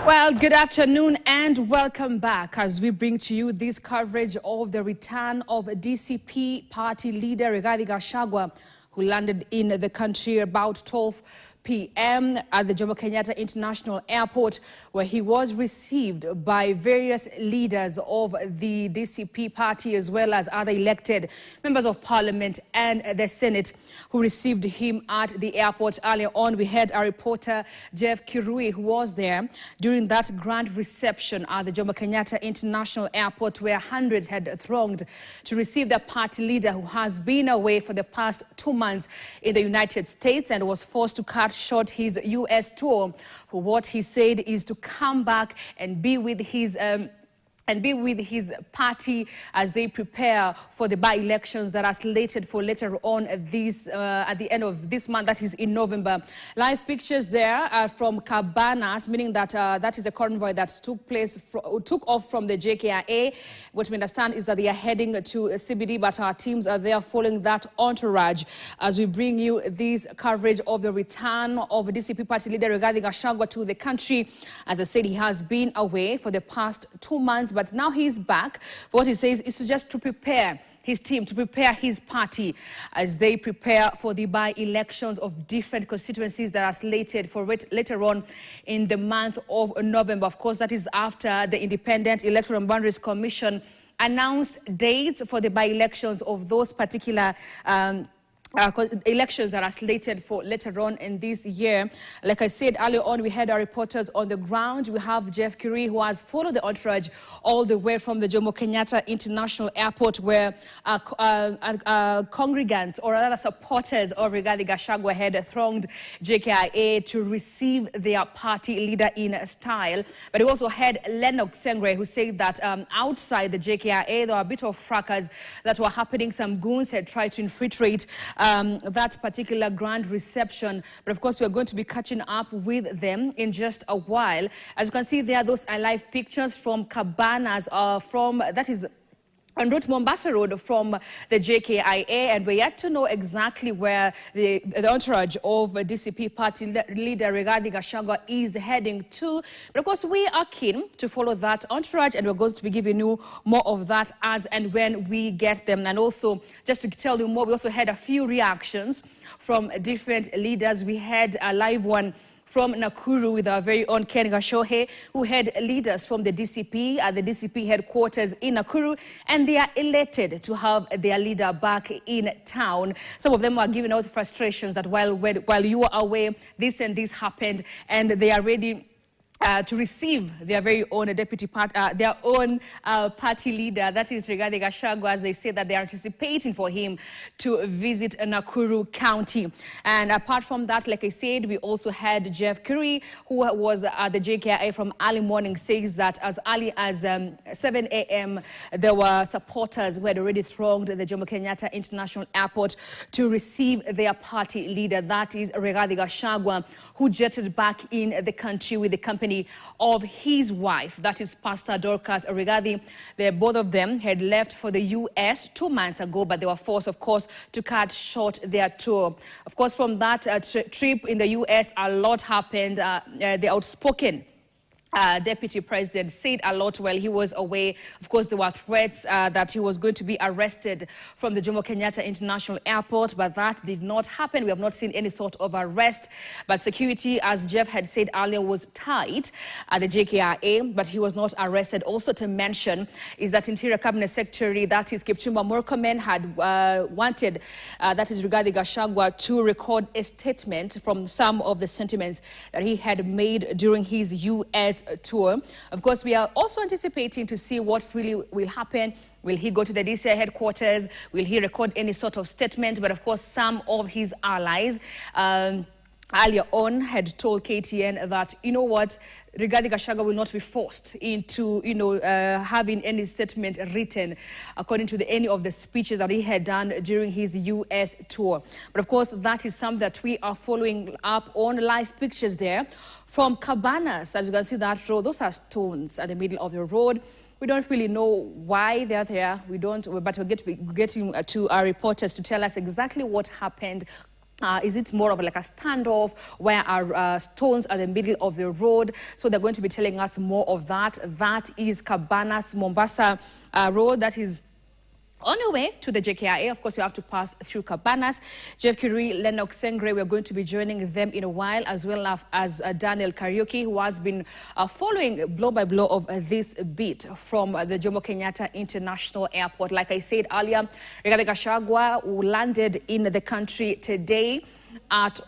Well, good afternoon and welcome back as we bring to you this coverage of the return of DCP party leader Rigathi Gachagua, who landed in the country about 12 p.m. at the Jomo Kenyatta International Airport, where he was received by various leaders of the DCP party as well as other elected members of parliament and the Senate who received him at the airport. Earlier on, we had our reporter Jeff Kirui, who was there during that grand reception at the Jomo Kenyatta International Airport, where hundreds had thronged to receive the party leader who has been away for the past 2 months in the United States and was forced to cut short his U.S. tour for what he said is to come back and be with his party as they prepare for the by-elections that are slated for later on at the end of this month, that is in November. Live pictures there are from Cabanas, meaning that that is a convoy that took off from the JKIA. What we understand is that they are heading to CBD, but our teams are there following that entourage as we bring you this coverage of the return of DCP party leader Rigathi Gachagua to the country. As I said, he has been away for the past 2 months, but now he's back. What he says is just to prepare his team, to prepare his party as they prepare for the by-elections of different constituencies that are slated for later on in the month of November. Of course, that is after the Independent Electoral and Boundaries Commission announced dates for the by-elections of those particular elections that are slated for later on in this year. Like I said earlier on, we had our reporters on the ground. We have Jeff Kirui, who has followed the entourage all the way from the Jomo Kenyatta International Airport, where congregants or other supporters of Rigathi Gachagua had thronged JKIA to receive their party leader in style. But we also had Lennox Sengre, who said that outside the JKIA, there were a bit of fracas that were happening. Some goons had tried to infiltrate that particular grand reception. But of course, we're going to be catching up with them in just a while. As you can see there, those are live pictures from Cabanas, that is en route Mombasa Road from the JKIA, and we're yet to know exactly where the entourage of DCP party leader Rigathi Gachagua is heading to. But of course, we are keen to follow that entourage, and we're going to be giving you more of that as and when we get them. And also, just to tell you more, we also had a few reactions from different leaders. We had a live one from Nakuru with our very own Ken Gashohe, who had leaders from the DCP at the DCP headquarters in Nakuru, and they are elated to have their leader back in town. Some of them are giving out frustrations that while you were away, this and this happened, and they are ready to receive their very own party leader, that is Rigathi Gachagua, as they say that they are anticipating for him to visit Nakuru County. And apart from that, like I said, we also had Jeff Kirui, who was at the JKIA from early morning, says that as early as 7 a.m. there were supporters who had already thronged the Jomo Kenyatta International Airport to receive their party leader, that is Rigathi Gachagua, who jetted back in the country with the company of his wife, that is Pastor Dorcas Rigathi. Both of them had left for the U.S. 2 months ago, but they were forced, of course, to cut short their tour. Of course, from that trip in the U.S., a lot happened. The outspoken Deputy President said a lot while he was away. Of course, there were threats that he was going to be arrested from the Jomo Kenyatta International Airport, but that did not happen. We have not seen any sort of arrest. But security, as Jeff had said earlier, was tight at the JKIA, but he was not arrested. Also to mention is that Interior Cabinet Secretary, that is Kipchumba Murkomen, had wanted, that is Rigathi Gachagua, to record a statement from some of the sentiments that he had made during his U.S. tour. Of course, we are also anticipating to see what really will happen. Will he go to the DCI headquarters? Will he record any sort of statement? But of course, some of his allies earlier on had told KTN that, you know what, Rigathi Gachagua will not be forced into, having any statement written according to any of the speeches that he had done during his U.S. tour. But of course, that is something that we are following up on. Live pictures there from Cabanas. As you can see that road, those are stones at the middle of the road. We don't really know why they're there. We don't, but we'll get to our reporters to tell us exactly what happened Is it more of like a standoff where our stones are the middle of the road? So they're going to be telling us more of that. That is Cabanas, Mombasa Road. That is on your way to the JKIA. Of course, you have to pass through Cabanas. Jeff Curie, Lennox Sengre, we're going to be joining them in a while, as well as Daniel Kariuki, who has been following blow by blow of this beat from the Jomo Kenyatta International Airport. Like I said earlier, Rigathi Gachagua, who landed in the country today at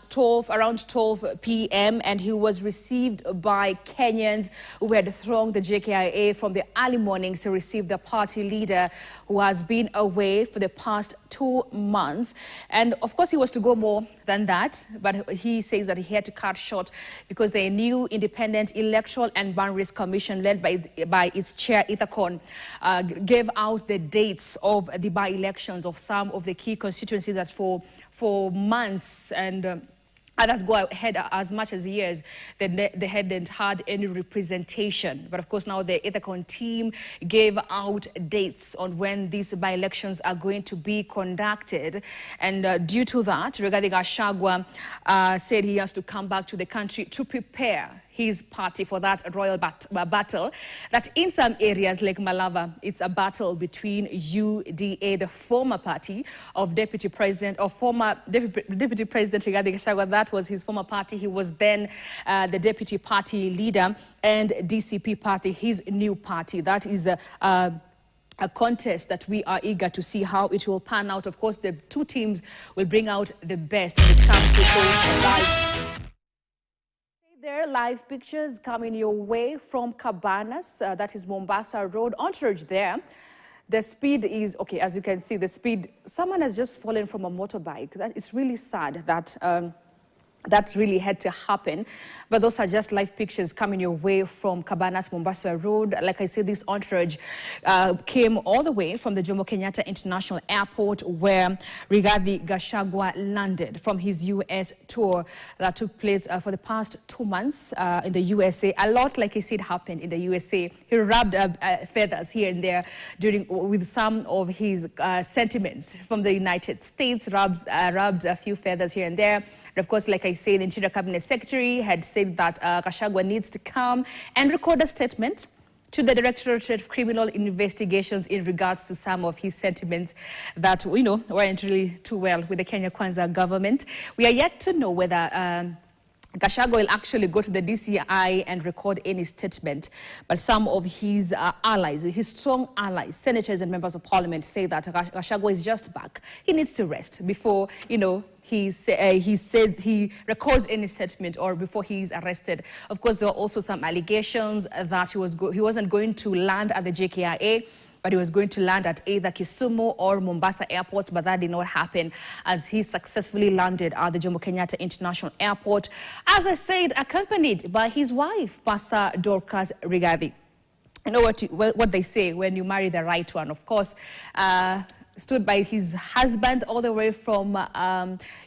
around 12 p.m. and he was received by Kenyans who had thronged the JKIA from the early mornings to receive the party leader who has been away for the past 2 months. And of course, he was to go more than that, but he says that he had to cut short because the new Independent Electoral and Boundaries Commission, led by its chair, Ithacon, gave out the dates of the by-elections of some of the key constituencies that for months and others go ahead as much as years, they hadn't had any representation. But of course, now the Ithacon team gave out dates on when these by-elections are going to be conducted. And due to that, Rigathi Gachagua said he has to come back to the country to prepare his party for that royal battle, that in some areas like Malava, it's a battle between UDA, the former party of Deputy President Deputy President Rigathi Gachagua. That was his former party. He was then the deputy party leader, and DCP party, his new party. That is a contest that we are eager to see how it will pan out. Of course, the two teams will bring out the best when it comes to those live. There, live pictures coming your way from Cabanas, that is Mombasa Road. Entourage there. The speed is, okay, as you can see, the speed, someone has just fallen from a motorbike. It's really sad that that really had to happen. But those are just live pictures coming your way from Cabanas, Mombasa Road. Like I said, this entourage came all the way from the Jomo Kenyatta International Airport, where Rigathi Gachagua landed from his U.S. tour that took place for the past 2 months in the USA. A lot, like I said, happened in the USA. He rubbed feathers here and there with some of his sentiments from the United States, rubbed a few feathers here and there. And of course, like I said, the Interior Cabinet Secretary had said that Gachagua needs to come and record a statement to the Directorate of Criminal Investigations in regards to some of his sentiments that, you know, weren't really too well with the Kenya Kwanza government. We are yet to know whether Gachagua will actually go to the DCI and record any statement, but some of his allies, his strong allies, senators and members of parliament, say that Gachagua is just back. He needs to rest before, you know, he said he records any statement or before he is arrested. Of course, there were also some allegations that he wasn't going to land at the JKIA, but he was going to land at either Kisumu or Mombasa airports, but that did not happen as he successfully landed at the Jomo Kenyatta International Airport, as I said, accompanied by his wife, Pastor Dorcas Rigathi. You know what they say when you marry the right one, of course. Stood by his husband all the way from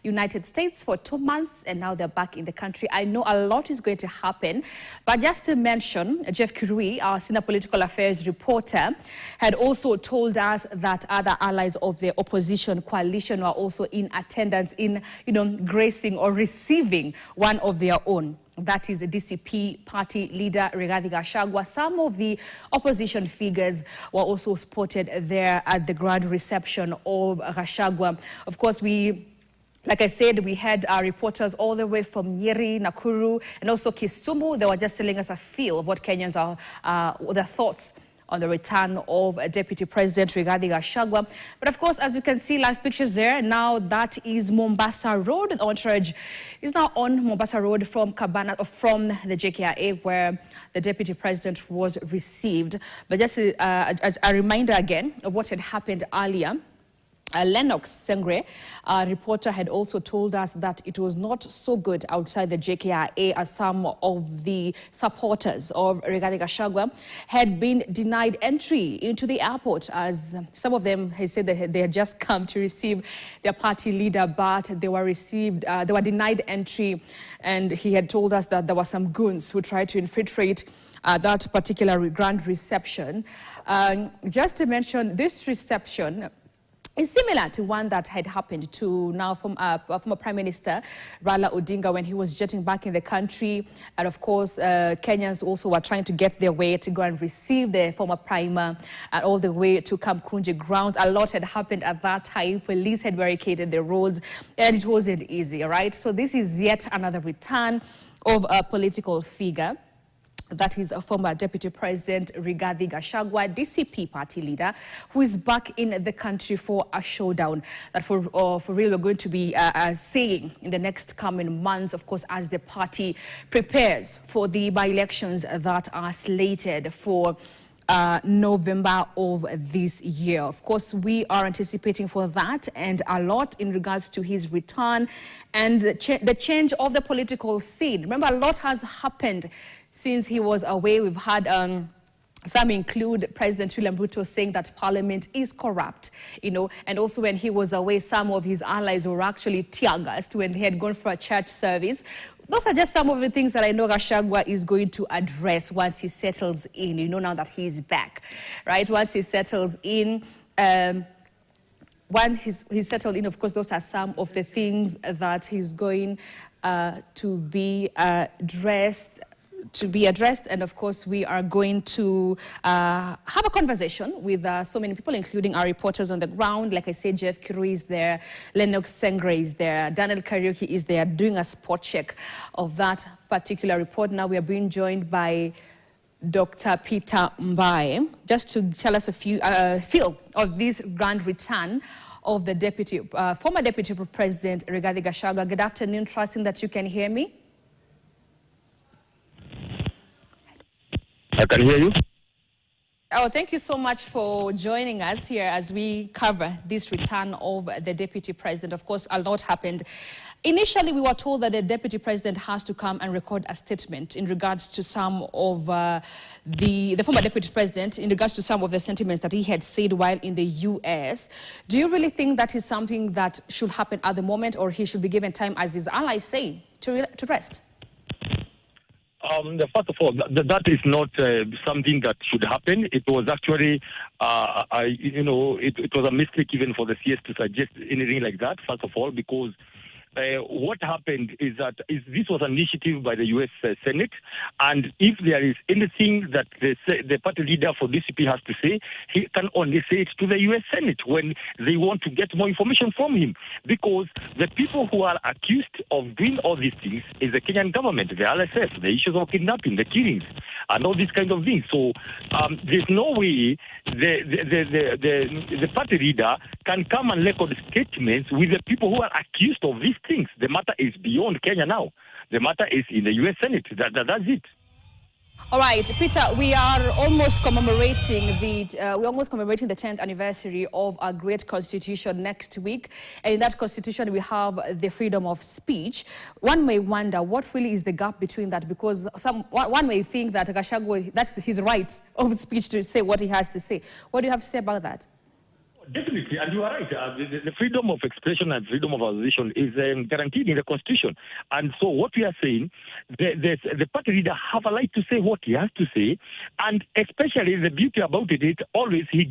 United States for 2 months, and now they're back in the country. I know a lot is going to happen, but just to mention, Jeff Curie, our senior political affairs reporter, had also told us that other allies of the opposition coalition were also in attendance in, you know, gracing or receiving one of their own. That is the DCP party leader, Rigathi Gachagua. Some of the opposition figures were also spotted there at the grand reception of Gachagua. Of course, like I said, we had our reporters all the way from Nyeri, Nakuru, and also Kisumu. They were just telling us a feel of what Kenyans are, their thoughts on the return of Deputy President Rigathi Gachagua. But of course, as you can see, live pictures there. Now that is Mombasa Road. The entourage is now on Mombasa Road from Cabana, or from the JKIA, where the Deputy President was received. But just as a reminder again of what had happened earlier, Lennox Sengre, a reporter, had also told us that it was not so good outside the JKIA as some of the supporters of Rigathi Gachagua had been denied entry into the airport, as some of them had said that they had just come to receive their party leader, but they were denied entry, and he had told us that there were some goons who tried to infiltrate that particular grand reception. Just to mention, this reception is similar to one that had happened to now from former Prime Minister Raila Odinga when he was jetting back in the country. And of course, Kenyans also were trying to get their way to go and receive the former Primer and all the way to Kamkunji grounds. A lot had happened at that time. Police had barricaded the roads and it wasn't easy, right? So this is yet another return of a political figure. That is a former Deputy President Rigathi Gachagua, DCP party leader, who is back in the country for a showdown that for real we're going to be seeing in the next coming months, of course, as the party prepares for the by-elections that are slated for November of this year. Of course, we are anticipating for that and a lot in regards to his return and the change of the political scene. Remember, a lot has happened since he was away. We've had some include President William Ruto saying that Parliament is corrupt, and also when he was away, some of his allies were actually tear-gassed when he had gone for a church service. Those are just some of the things that I know Gachagua is going to address once he settles in, now that he's back, right? Once he settles in, once he's settled in, of course, those are some of the things that he's going to be addressed. And of course we are going to have a conversation with so many people, including our reporters on the ground. Like I said, Jeff Kirui is there, Lennox Sengre is there, Daniel Kariuki is there, doing a spot check of that particular report. Now we are being joined by Dr. Peter Mbae, just to tell us a few feel of this grand return of the former Deputy President Rigathi Gachagua. Good afternoon, trusting that you can hear me. I can hear you. Oh, thank you so much for joining us here as we cover this return of the Deputy President. Of course, a lot happened. Initially, we were told that the Deputy President has to come and record a statement in regards to some of the former Deputy President, in regards to some of the sentiments that he had said while in the U.S. Do you really think that is something that should happen at the moment, or he should be given time, as his allies say, to rest? First of all, that is not something that should happen. It was actually, it was a mistake even for the CS to suggest anything like that, first of all, because what happened is that this was an initiative by the U.S. Senate, and if there is anything that the party leader for DCP has to say, he can only say it to the U.S. Senate when they want to get more information from him, because the people who are accused of doing all these things is the Kenyan government, the RSF, the issues of kidnapping, the killings, and all these kind of things. So there's no way the party leader can come and record statements with the people who are accused of these things. The matter is beyond Kenya now. The matter is in the U.S. Senate. That's it. All right, Peter, we are almost commemorating the 10th anniversary of our great constitution next week. And in that constitution, we have the freedom of speech. One may wonder what really is the gap between that, because one may think that Gachagua, that's his right of speech to say what he has to say. What do you have to say about that? Definitely, and you are right. The freedom of expression and freedom of association is guaranteed in the Constitution. And so what we are saying, the party leader have a right to say what he has to say, and especially the beauty about it is always he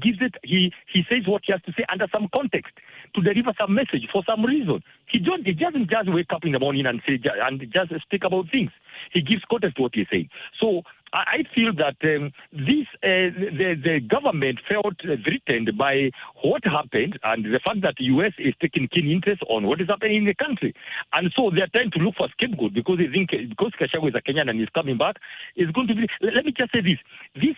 says what he has to say under some context, to deliver some message for some reason. He doesn't just wake up in the morning and say and just speak about things. He gives context to what he's saying. So I feel that the government felt threatened by what happened and the fact that the U.S. is taking keen interest on what is happening in the country. And so they're trying to look for a scapegoat because they think because Gachagua is a Kenyan and he's coming back, it's going to be... Let me just say this. These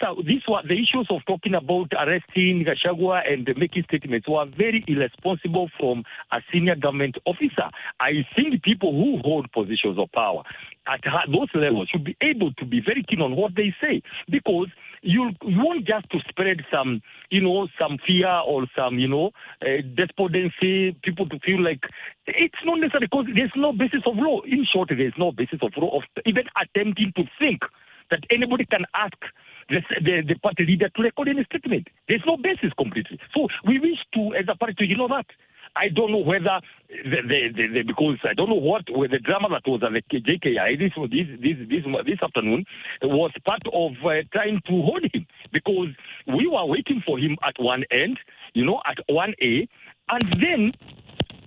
were the issues of talking about arresting Gachagua and making statements were very irresponsible from a senior government officer. I think people who hold positions of power at those levels should be able to be very keen on what they say, because you won't just to spread some fear or some, despondency, people to feel like it's not necessary because there's no basis of law. In short, there's no basis of law of even attempting to think that anybody can ask the party leader to record any statement. There's no basis completely. So we wish to, as a party, to that. I don't know whether because I don't know what the drama that was at the JKI this afternoon was part of trying to hold him, because we were waiting for him at one end, at 1A, And then,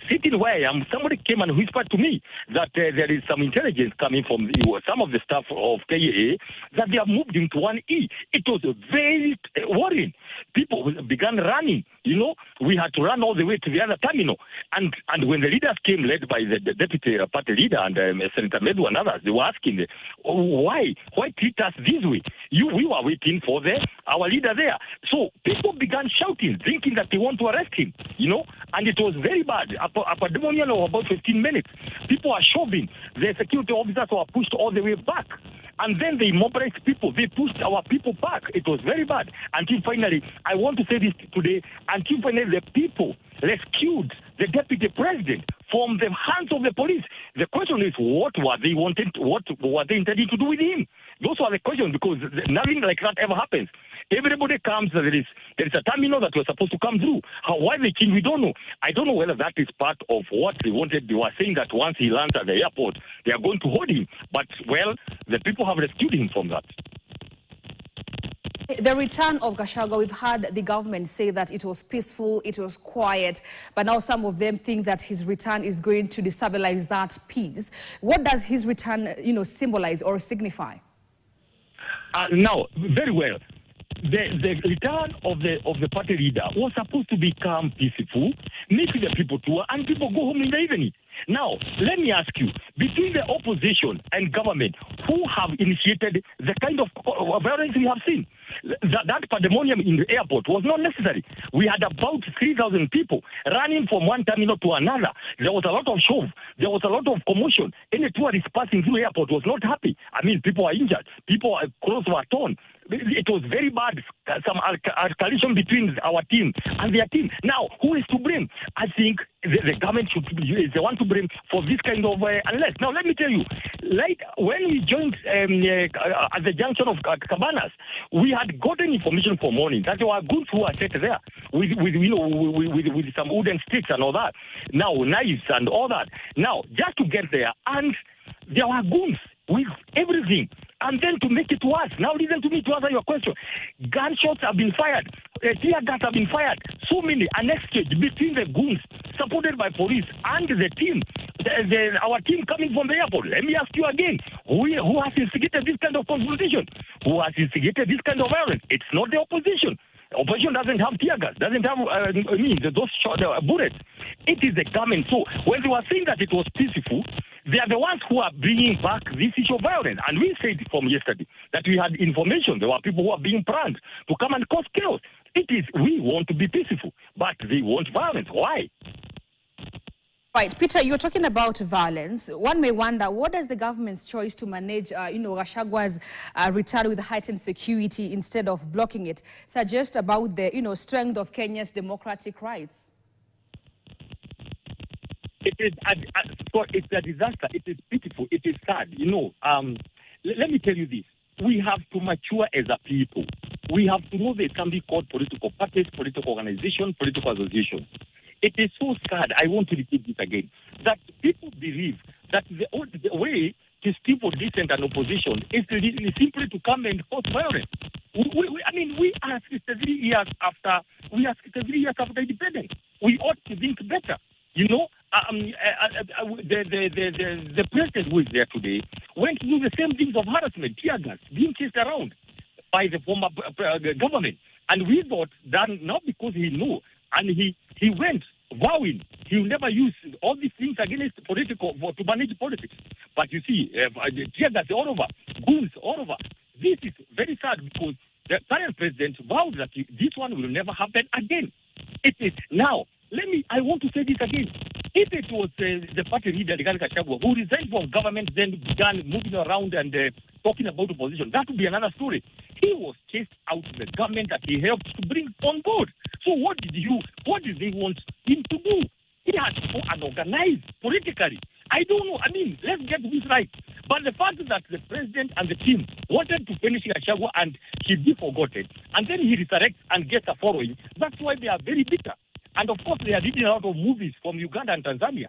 sitting where I am, somebody came and whispered to me that there is some intelligence coming from some of the staff of KAA that they have moved into 1E. It was very worrying. People began running. We had to run all the way to the other terminal. And when the leaders came, led by the deputy party leader and Senator Medu and others, they were asking, why treat us this way? We were waiting for our leader there. So people began shouting, thinking that they want to arrest him, and it was very bad. A pandemonium of about 15 minutes. People are shoving. The security officers were pushed all the way back. And then they immobilized people. They pushed our people back. It was very bad. Until finally, I want to say this today, until finally the people rescued the deputy president from the hands of the police. The question is, what were they intending to do with him? Those are the questions, because nothing like that ever happens. Everybody comes, there is a terminal that was supposed to come through. Why they changed, we don't know. I don't know whether that is part of what they wanted. They were saying that once he lands at the airport, they are going to hold him. But, well, the people have rescued him from that. The return of Gachagua, we've heard the government say that it was peaceful, it was quiet, but now some of them think that his return is going to destabilize that peace. What does his return, symbolize or signify? Now, very well. The return of the party leader was supposed to become peaceful, meet the people tour, and people go home in the evening. Now, let me ask you, between the opposition and government, who have initiated the kind of violence we have seen? That pandemonium in the airport was not necessary. We had about 3,000 people running from one terminal to another. There was a lot of shove. There was a lot of commotion. Any tourist passing through the airport was not happy. I mean, people were injured. Clothes were torn. It was very bad. Some escalation between our team and their team. Now, who is to blame? I think the government is the one to blame for this kind of unrest. Now, let me tell you, like when we joined at the junction of Cabanas, we had gotten information for morning that there were goods who were set there with some wooden sticks and all that. Now, knives and all that. Now, just to get there, and there were goons with everything. And then to make it worse, now listen to me to answer your question. Gunshots have been fired, tear gas have been fired, so many, an exchange between the goons supported by police and the team, our team coming from the airport. Let me ask you again, who has instigated this kind of confrontation? Who has instigated this kind of violence? It's not the opposition. Opposition doesn't have tear gas, doesn't have those short bullets. It is the government. So when they were saying that it was peaceful, they are the ones who are bringing back this issue of violence. And we said from yesterday that we had information. There were people who are being planned to come and cause chaos. We want to be peaceful, but they want violence. Why? Right, Peter, you're talking about violence. One may wonder, what does the government's choice to manage, Gachagua's return with heightened security instead of blocking it suggest about the, strength of Kenya's democratic rights? It's a disaster. It is pitiful. It is sad. Let me tell you this. We have to mature as a people. We have to know there can be called political parties, political organizations, political associations. It is so sad, I want to repeat this again, that people believe that the way to stifle dissent and opposition is simply to come and cause violence. We are 63 years after independence. We ought to think better. The president who is there today went through the same things of harassment, tear gas, being chased around by the former government. And we thought that not because he knew, and he went vowing he will never use all these things against to manage politics. But you see, tear gas all over, goons all over. This is very sad because the current president vowed that this one will never happen again. It is now. I want to say this again. If it was the party leader, Gachagua, who resigned from government, then began moving around and talking about opposition, that would be another story. He was chased out of the government that he helped to bring on board. So what did they want him to do? He had to go and organize politically. I don't know. Let's get this right. But the fact that the president and the team wanted to finish Gachagua and he be forgotten, and then he resurrects and gets a following, that's why they are very bitter. And of course, they are reading a lot of movies from Uganda and Tanzania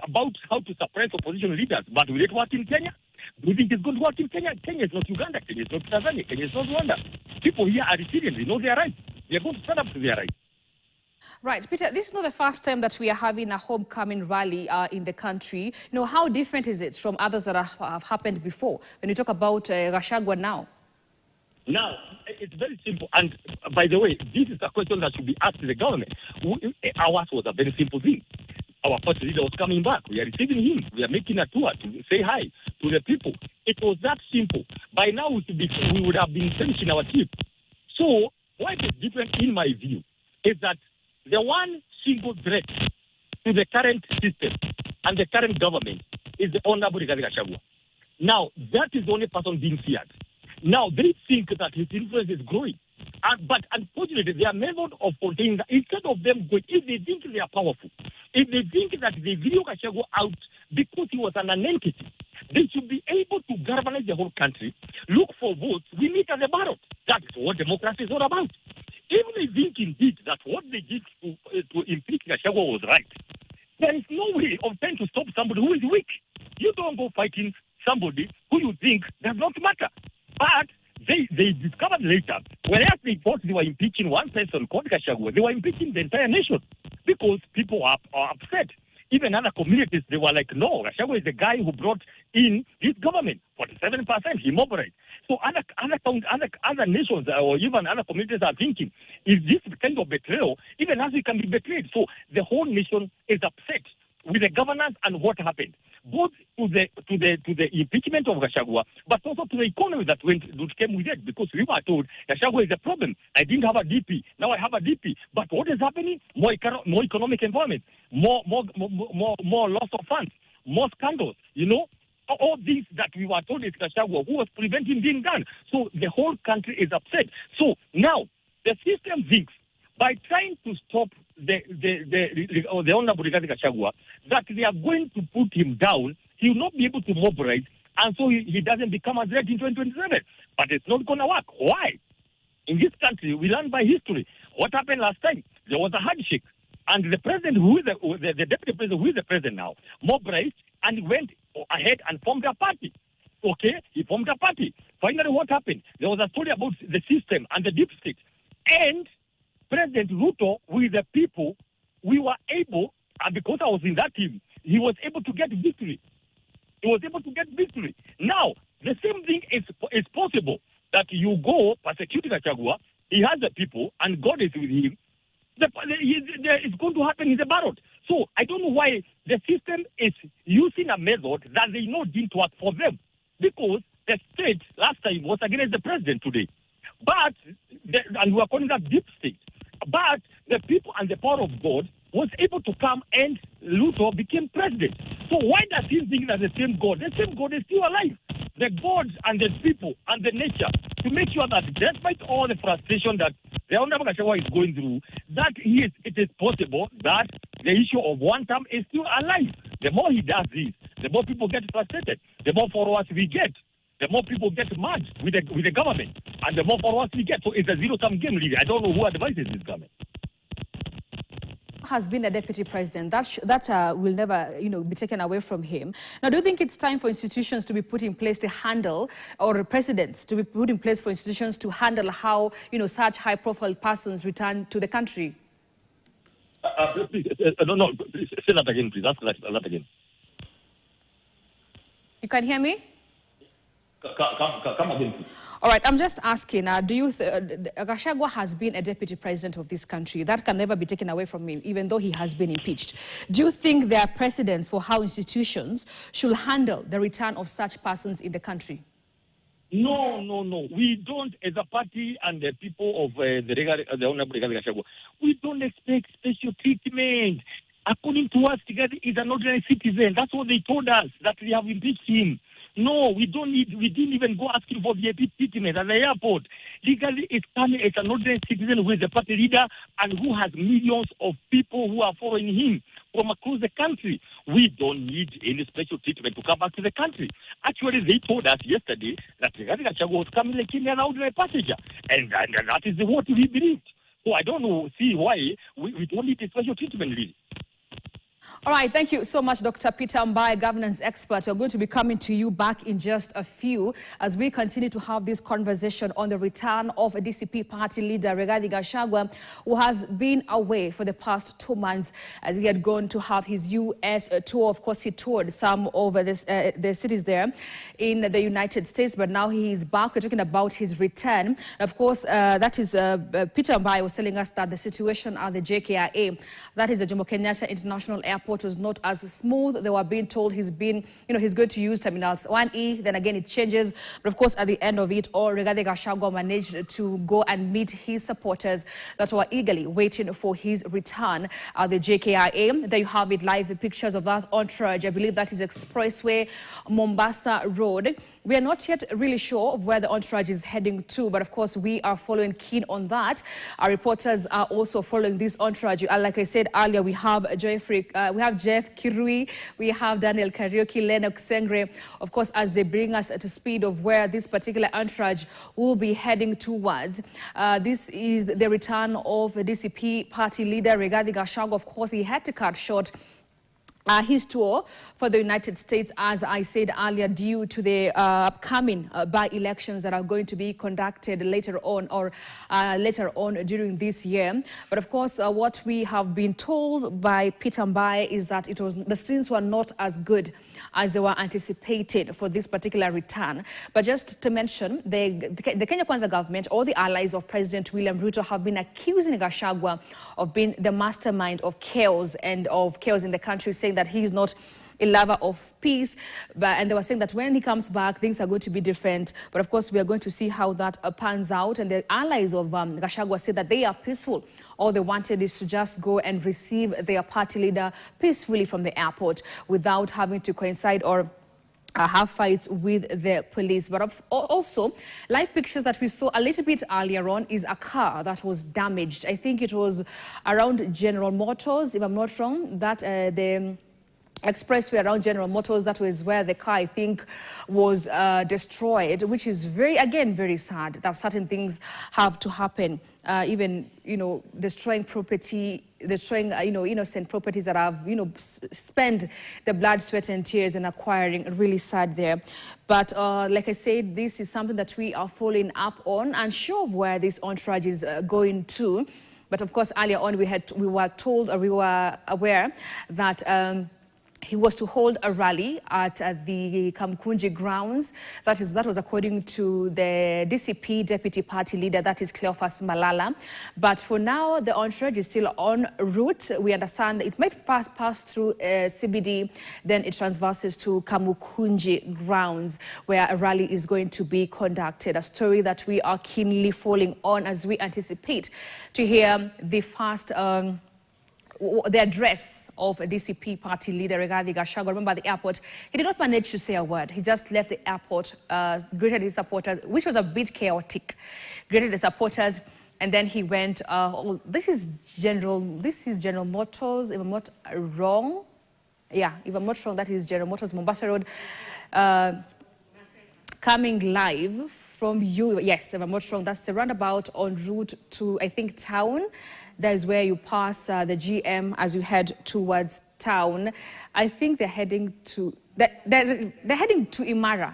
about how to suppress opposition leaders. But will it work in Kenya? Do you think it's going to work in Kenya? Kenya is not Uganda. Kenya is not Tanzania. Kenya is not Rwanda. People here are resilient. They know their rights. They are going to stand up to their rights. Right, Peter, this is not the first time that we are having a homecoming rally in the country. How different is it from others that have happened before when you talk about Gachagua now? Now, it's very simple. And by the way, this is a question that should be asked to the government. Ours was a very simple thing. Our first leader was coming back. We are receiving him. We are making a tour to say hi to the people. It was that simple. By now, we would have been finishing our trip. So, what is different in my view is that the one single threat to the current system and the current government is the Honorable Gachagua. Now, that is the only person being feared. Now, they think that his influence is growing. But unfortunately, their method of containing that, instead of them going, if they think they are powerful, if they think that they video Gachagua out because he was an entity, they should be able to galvanize the whole country, look for votes, we meet at the ballot. That is what democracy is all about. If they think indeed that what they did to impeach Gachagua was right, there is no way of trying to stop somebody who is weak. You don't go fighting somebody who you think does not matter. But they discovered later, whereas they thought they were impeaching one person called Gachagua, they were impeaching the entire nation because people are upset. Even other communities, they were like, no, Gachagua is the guy who brought in this government. 47%, he mobilized. So other nations or even other communities are thinking, is this kind of betrayal, even as we can be betrayed? So the whole nation is upset with the governance and what happened, both to the impeachment of Gachagua, but also to the economy that came with it, because we were told Gachagua is a problem. I didn't have a DP, now I have a DP. But what is happening? More economic environment, more loss of funds, more scandals. All these that we were told is Gachagua who was preventing being done. So the whole country is upset. So now the system thinks by trying to stop the Honorable Gachagua, that they are going to put him down, he will not be able to mobilize, and so he doesn't become a threat in 2027. But it's not going to work. Why? In this country, we learn by history. What happened last time? There was a handshake, and the president, who is the deputy president, who is the president now, mobilized and went ahead and formed a party. Okay, he formed a party. Finally, what happened? There was a story about the system and the deep state, and President Ruto, with the people, we were able, and because I was in that team, he was able to get victory. Now, the same thing is possible, that you go persecute Gachagua, he has the people, and God is with him. It's going to happen in the ballot. So I don't know why the system is using a method that they know didn't work for them, because the state last time was against the president today. But, and we are calling that deep state. But the people and the power of God was able to come, and Ruto became president. So why does he think that the same God is still alive? The gods and the people and the nature, to make sure that despite all the frustration that the Honorable Gachagua is going through, that it is possible that the issue of one term is still alive. The more he does this, the more people get frustrated, the more followers we get. The more people get mad with the government, and the more followers we get. So it's a zero-sum game, really. I don't know who advises this government. Has been a deputy president. That will never, be taken away from him. Now, do you think it's time for institutions to be put in place to handle, or presidents to be put in place for institutions to handle how, such high-profile persons return to the country? Please, no, please, say that again, please. Ask that again. You can hear me? Come again, please. All right, I'm just asking, Gachagua has been a deputy president of this country. That can never be taken away from him, even though he has been impeached. Do you think there are precedents for how institutions should handle the return of such persons in the country? No. We don't, as a party and the people of the Honorable Gachagua, we don't expect special treatment. According to us, Tigadi is an ordinary citizen. That's what they told us, that we have impeached him. No, we didn't even go asking for VIP treatment at the airport. Legally, it's coming as an ordinary citizen who is a party leader and who has millions of people who are following him from across the country. We don't need any special treatment to come back to the country. Actually, they told us yesterday that Gachagua was coming like an ordinary passenger. And that is what we believed. So I don't see why we don't need a special treatment, really. All right, thank you so much, Dr. Peter Mbae, governance expert. We're going to be coming to you back in just a few as we continue to have this conversation on the return of a DCP party leader, Rigathi Gachagua, who has been away for the past 2 months as he had gone to have his U.S. tour. Of course, he toured some of the cities there in the United States, but now he is back. We're talking about his return. And of course, that is Peter Mbae was telling us that the situation at the JKIA, that is the Jomo Kenyatta International Airport, was not as smooth. They were being told he's going to use terminals 1E, then again it changes. But of course, at the end of it all, Rigathi Gachagua managed to go and meet his supporters that were eagerly waiting for his return at the JKIA. There you have it, live pictures of that entourage. I believe that is Expressway, Mombasa Road. We are not yet really sure of where the entourage is heading to, but of course we are following keen on that. Our reporters are also following this entourage. Like I said earlier, we have Jeff Kirui, we have Daniel Kariuki, Lennox Sengre, of course, as they bring us to speed of where this particular entourage will be heading towards. This is the return of the DCP party leader, Rigathi Gachagua. Of course, he had to cut short his tour for the United States, as I said earlier, due to the upcoming by-elections that are going to be conducted later on during this year. But of course, what we have been told by Peter Mbae is that the scenes were not as good as they were anticipated for this particular return. But just to mention, the Kenya Kwanza government, all the allies of President William Ruto, have been accusing Gachagua of being the mastermind of chaos in the country, saying that he is not a lover of peace, and they were saying that when he comes back, things are going to be different. But of course, we are going to see how that pans out. And the allies of Gachagua said that they are peaceful. All they wanted is to just go and receive their party leader peacefully from the airport without having to coincide or have fights with the police. But also, live pictures that we saw a little bit earlier on is a car that was damaged. I think it was around General Motors, if I'm not wrong, that the expressway around General Motors, that was where the car, I think, was destroyed, which is very sad that certain things have to happen. Even, destroying property, innocent properties that have, spent the blood, sweat and tears in acquiring, really sad there. But like I said, this is something that we are following up on and sure of where this entourage is going to. But of course, earlier on, we were aware that he was to hold a rally at the Kamkunji grounds. That was according to the DCP deputy party leader, that is Cleopas Malala. But for now, the entourage is still en route. We understand it might pass through CBD, then it transverses to Kamkunji grounds, where a rally is going to be conducted. A story that we are keenly following on as we anticipate to hear the first the address of a DCP party leader, Rigathi Gachagua. Remember, at the airport, he did not manage to say a word. He just left the airport, greeted his supporters, which was a bit chaotic, greeted the supporters, and then he went, this is General Motors, if I'm not wrong. Yeah, if I'm not wrong, that is General Motors, Mombasa Road, coming live from you. Yes, if I'm not wrong, that's the roundabout en route to, I think, town. That is where you pass the GM as you head towards town. I think they're heading to Imara.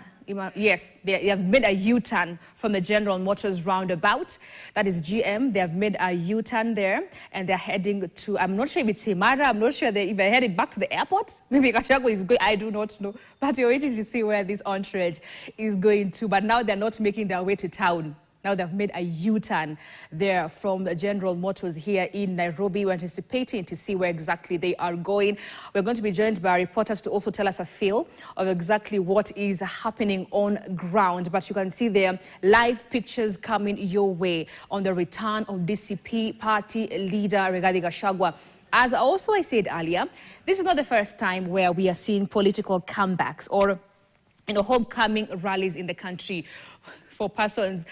Yes, they have made a U-turn from the General Motors roundabout. That is GM. They have made a U-turn there, and they're heading to, I'm not sure if it's Imara. I'm not sure they're even heading back to the airport. Maybe Gachagua is going, I do not know. But we're waiting to see where this entourage is going to. But now they're not making their way to town. Now they've made a U-turn there from the General Motors here in Nairobi. We're anticipating to see where exactly they are going. We're going to be joined by reporters to also tell us a feel of exactly what is happening on ground. But you can see there live pictures coming your way on the return of DCP party leader Rigathi Gachagua. As also I said earlier, this is not the first time where we are seeing political comebacks or homecoming rallies in the country for persons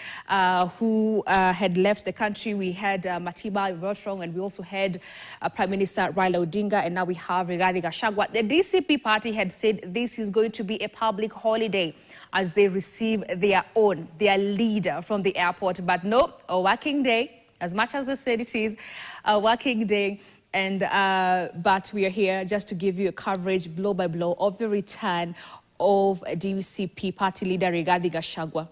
who had left the country. We had Matiba Rotrong, and we also had Prime Minister Raila Odinga, and now we have Rigathi Gachagua. The DCP party had said this is going to be a public holiday as they receive their leader from the airport. But no, a working day, as much as they said it is a working day, And but we are here just to give you a coverage blow by blow of the return of DCP party leader Rigathi Gachagua.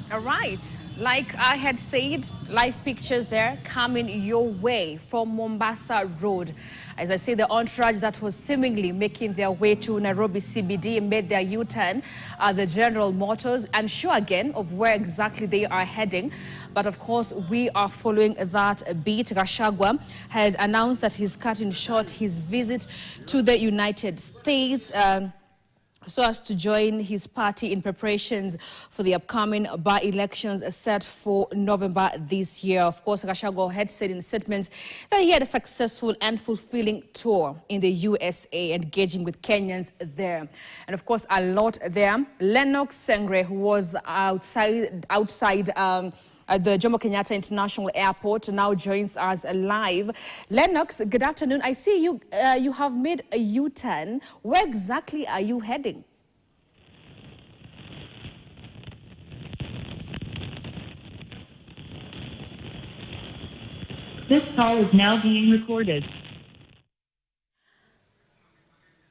All right, like I had said, live pictures there coming your way from Mombasa Road. As I say, the entourage that was seemingly making their way to Nairobi CBD made their U-turn at the General Motors, unsure again of where exactly they are heading. But of course, we are following that beat. Gachagua had announced that he's cutting short his visit to the United States so as to join his party in preparations for the upcoming by-elections set for November this year. Of course, Gachagua had said in statements that he had a successful and fulfilling tour in the USA, engaging with Kenyans there. And of course, a lot there. Lennox Sengre, who was outside at the Jomo Kenyatta International Airport, now joins us live. Lennox, good afternoon. I see you you have made a U-turn. Where exactly are you heading? This call is now being recorded.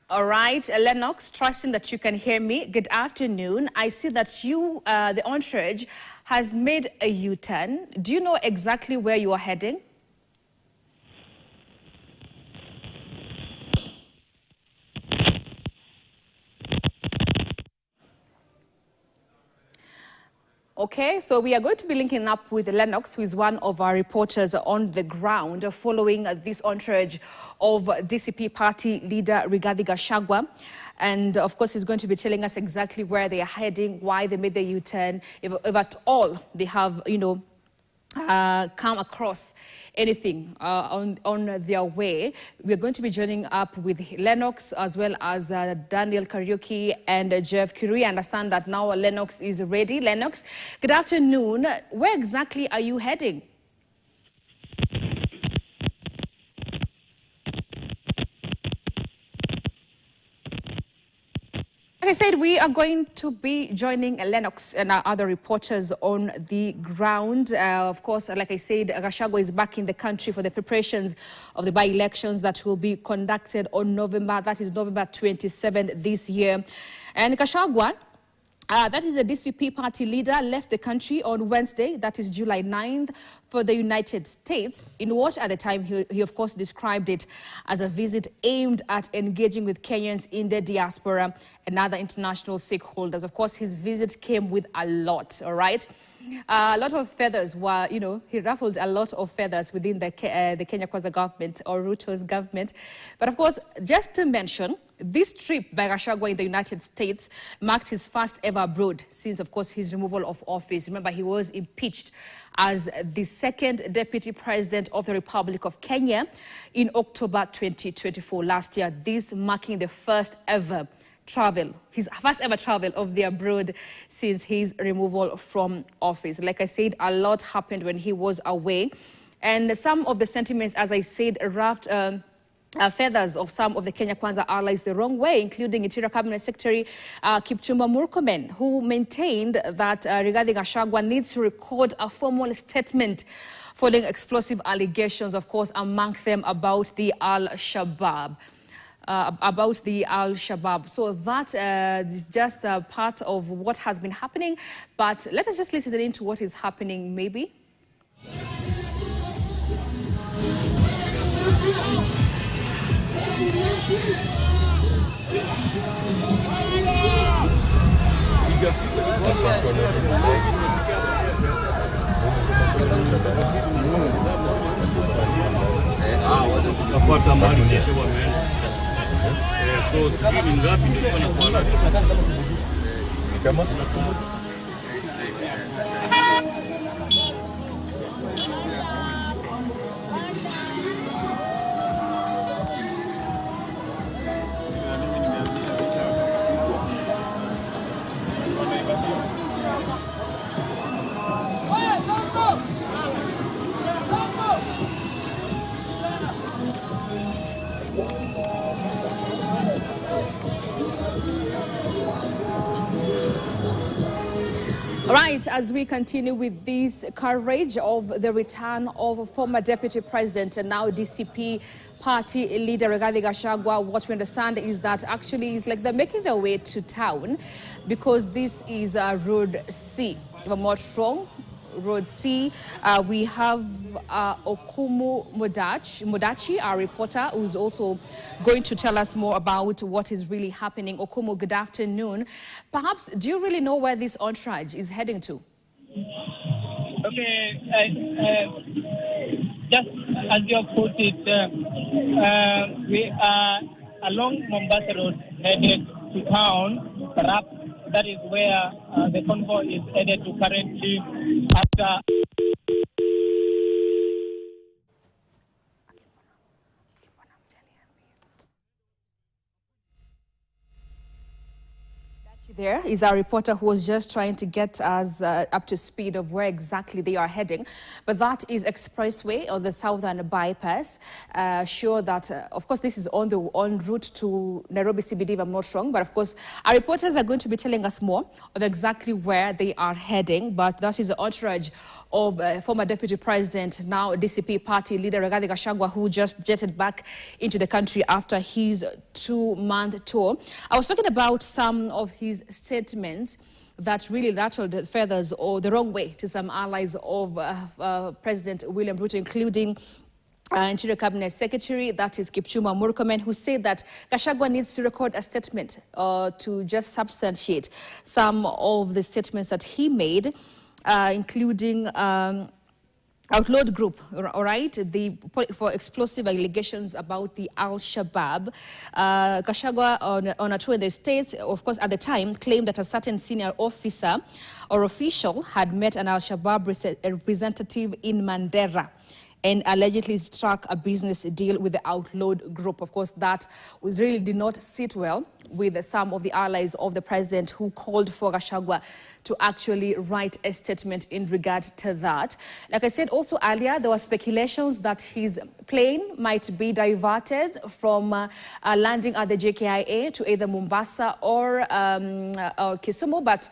All right, Lennox, trusting that you can hear me. Good afternoon. I see that you, the Entourage, has made a U-turn. Do you know exactly where you are heading? Okay, so we are going to be linking up with Lennox, who is one of our reporters on the ground, following this entourage of DCP party leader Rigathi Gachagua. And of course, he's going to be telling us exactly where they are heading, why they made the U-turn, if at all they have, you know, come across anything on their way. We're going to be joining up with Lennox as well as Daniel Kariuki and Jeff Curie. I understand that now Lennox is ready. Lennox, good afternoon. Where exactly are you heading? Like I said, we are going to be joining Lennox and our other reporters on the ground. Of course, like I said, Gachagua is back in the country for the preparations of the by-elections that will be conducted on November 27th this year. And Gachagua, that is the DCP party leader, left the country on Wednesday, that is July 9th, for the United States, in what at the time he of course described it as a visit aimed at engaging with Kenyans in the diaspora and other international stakeholders. Of course, his visit came with a lot, all right? A lot of feathers were, you know, he ruffled a lot of feathers within the Kenya Kwanza government, or Ruto's government. But of course, just to mention, this trip by Gachagua in the United States marked his first ever abroad since, of course, his removal of office. Remember, he was impeached as the second deputy president of the Republic of Kenya in October 2024 last year. This marking the first ever travel, his first ever travel of the abroad since his removal from office. Like I said, a lot happened when he was away. And some of the sentiments, as I said, wrapped feathers of some of the Kenya Kwanza allies the wrong way, including Interior Cabinet Secretary Kipchumba Murkomen, who maintained that Rigathi Gachagua needs to record a formal statement following explosive allegations, of course, among them about the Al-Shabaab. So that is just a part of what has been happening. But let us just listen in to what is happening, maybe. All right, as we continue with this coverage of the return of former Deputy President and now DCP party leader Rigathi Gachagua, what we understand is that actually it's like they're making their way to town because this is Road C. If I'm not wrong, Road C. We have Okumu Mudachi, our reporter, who's also going to tell us more about what is really happening. Okumu, good afternoon. Perhaps, do you really know where this entourage is heading to? Okay, just as you have put it, we are along Mombasa Road headed to town. Perhaps that is where the convoy is headed to currently after. There is our reporter who was just trying to get us up to speed of where exactly they are heading. But that is expressway on the southern bypass. Sure that, of course, this is on route to Nairobi CBD, if I'm not wrong. But of course, our reporters are going to be telling us more of exactly where they are heading. But that is the entourage of former Deputy President, now DCP party leader Rigathi Gachagua, who just jetted back into the country after his 2-month tour. I was talking about some of his statements that really rattled the feathers or the wrong way to some allies of President William Ruto, including Interior Cabinet Secretary, that is Kipchumba Murkomen, who said that Gachagua needs to record a statement to just substantiate some of the statements that he made, including outlawed group, all right, for explosive allegations about the Al-Shabaab. Gachagua, on a tour in the States, of course, at the time, claimed that a certain senior officer or official had met an Al-Shabaab representative in Mandera and allegedly struck a business deal with the outlawed group. Of course, that really did not sit well with some of the allies of the president, who called for Gachagua to actually write a statement in regard to that. Like I said also earlier, there were speculations that his plane might be diverted from landing at the JKIA to either Mombasa or Kisumu, but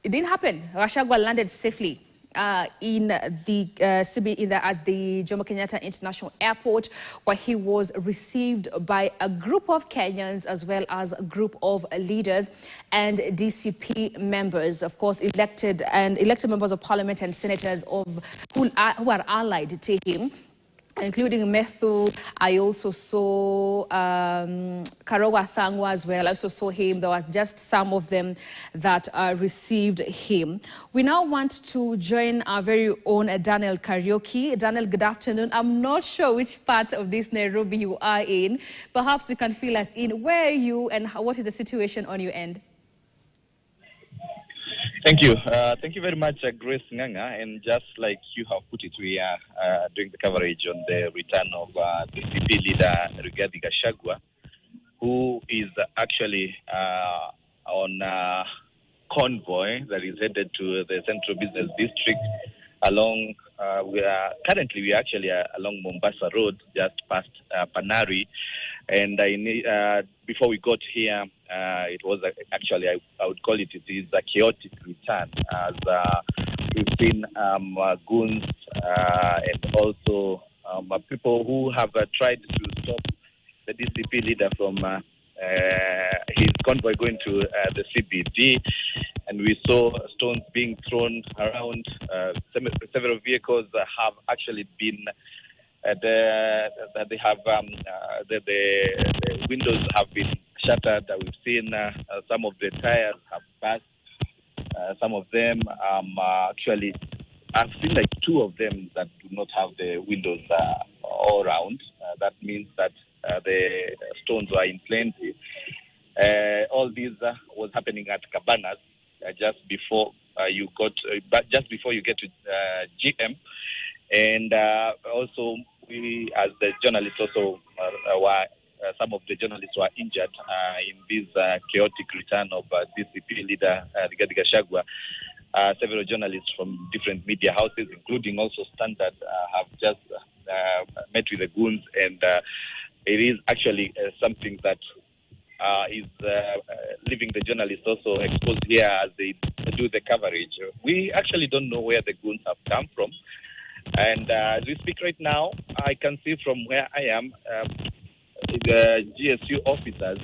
it didn't happen. Gachagua landed safely at the Jomo Kenyatta International Airport, where he was received by a group of Kenyans as well as a group of leaders and DCP members, of course, elected members of parliament and senators who are allied to him, including Methu. I also saw Karowa Thangwa as well. I also saw him. There was just some of them that received him. We now want to join our very own Daniel Karaoke. Daniel, good afternoon. I'm not sure which part of this Nairobi you are in. Perhaps you can fill us in. Where are you and what is the situation on your end? Thank you. Thank you very much, Grace Nganga. And just like you have put it, we are doing the coverage on the return of the DCP leader, Rigathi Gachagua, who is actually on a convoy that is headed to the Central Business District along, we are actually along Mombasa Road, just past Panari. And before we got here, it was actually, I would call it is a chaotic return, as we've seen goons and also people who have tried to stop the DCP leader from his convoy going to the CBD. And we saw stones being thrown around. Several vehicles have actually been the windows have been shattered. We've seen some of the tires have burst. Some of them actually I've seen like 2 of them that do not have the windows all around. That means that the stones were in plenty. All this was happening at Cabanas just before you get to GM, and also we, as the journalists, also were some of the journalists were injured in this chaotic return of DCP leader Rigathi Gachagua. Several journalists from different media houses, including also Standard, have just met with the goons, and it is actually something that is leaving the journalists also exposed here as they do the coverage. We actually don't know where the goons have come from, and as we speak right now, I can see from where I am the GSU officers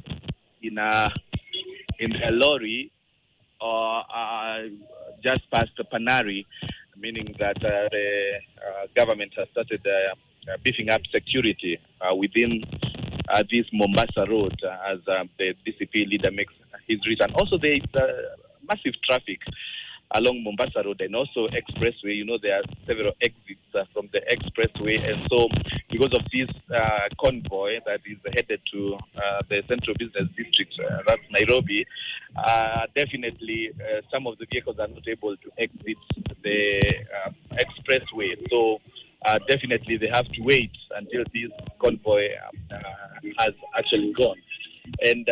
in a lorry just past Panari, meaning that the government has started beefing up security within this Mombasa Road as the DCP leader makes his return. Also, there is massive traffic along Mombasa Road and also Expressway. You know, there are several exits from the Expressway, and so because of this convoy that is headed to the Central Business District, that's Nairobi, definitely some of the vehicles are not able to exit the Expressway. So definitely they have to wait until this convoy has actually gone. And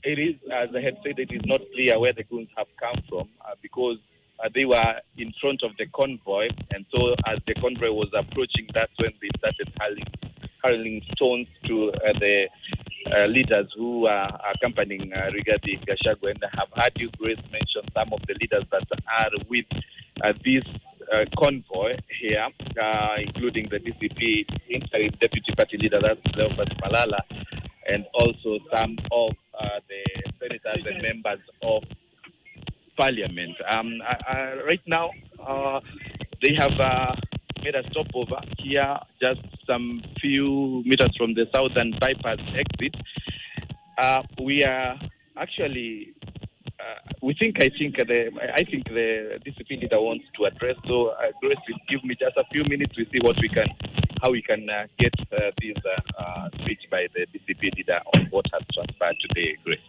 it is, as I had said, it is not clear where the goons have come from because they were in front of the convoy, and so as the convoy was approaching, that's when they started hurling stones to the leaders who are accompanying Rigathi Gachagua. And I have heard you, Grace, mention some of the leaders that are with this convoy here, including the DCP interim deputy party leader, that's Cleopas Malala, and also some of the senators and members of parliament. Right now, they have made a stopover here, just some few meters from the southern bypass exit. We are actually, I think the DCP leader wants to address. So, Grace, give me just a few minutes to see how we can get this speech by the DCP leader on what has transpired today, Grace.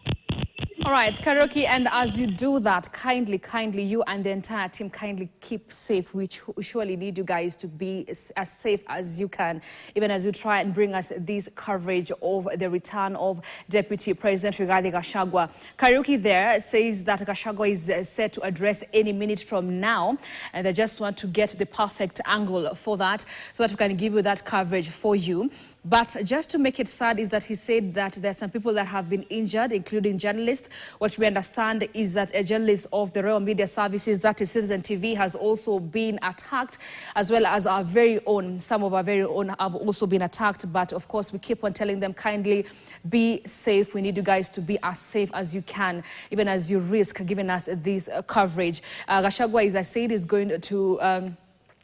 All right, Karaoke, and as you do that, kindly, you and the entire team kindly keep safe. We surely need you guys to be as safe as you can, even as you try and bring us this coverage of the return of Deputy President Rigathi Gachagua. Karaoke there says that Gachagua is set to address any minute from now, and they just want to get the perfect angle for that so that we can give you that coverage for you. But just to make it sad is that he said that there are some people that have been injured, including journalists. What we understand is that a journalist of the Royal Media Services, that is Citizen TV, has also been attacked, as well as our very own. Some of our very own have also been attacked. But of course, we keep on telling them, kindly be safe. We need you guys to be as safe as you can, even as you risk giving us this coverage. Gachagua, as I said, is going to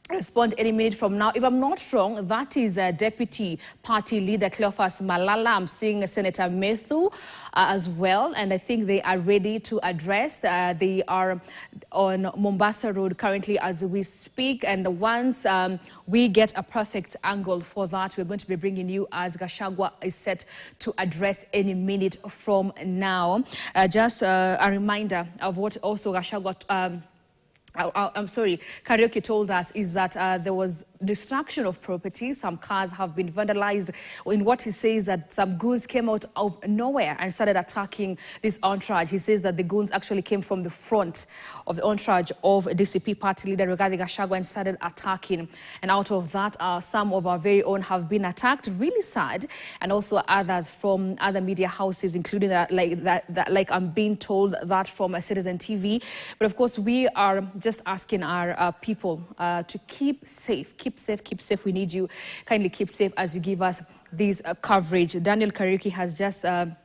respond any minute from now. If I'm not wrong, that is Deputy Party Leader Cleopas Malala. I'm seeing Senator Methu as well, and I think they are ready to address. They are on Mombasa Road currently as we speak, and once we get a perfect angle for that, we're going to be bringing you as Gachagua is set to address any minute from now. Just a reminder of what also Gachagua I'm sorry, Karaoke told us is that there was destruction of property. Some cars have been vandalized. In what he says that some goons came out of nowhere and started attacking this entourage. He says that the goons actually came from the front of the entourage of DCP party leader Rigathi Gachagua and started attacking. And out of that, some of our very own have been attacked. Really sad. And also others from other media houses, including like I'm being told that from a Citizen TV. But of course, we are just asking our people to keep safe. Keep safe. We need you. Kindly keep safe as you give us this coverage. Daniel Karaoke has just, well,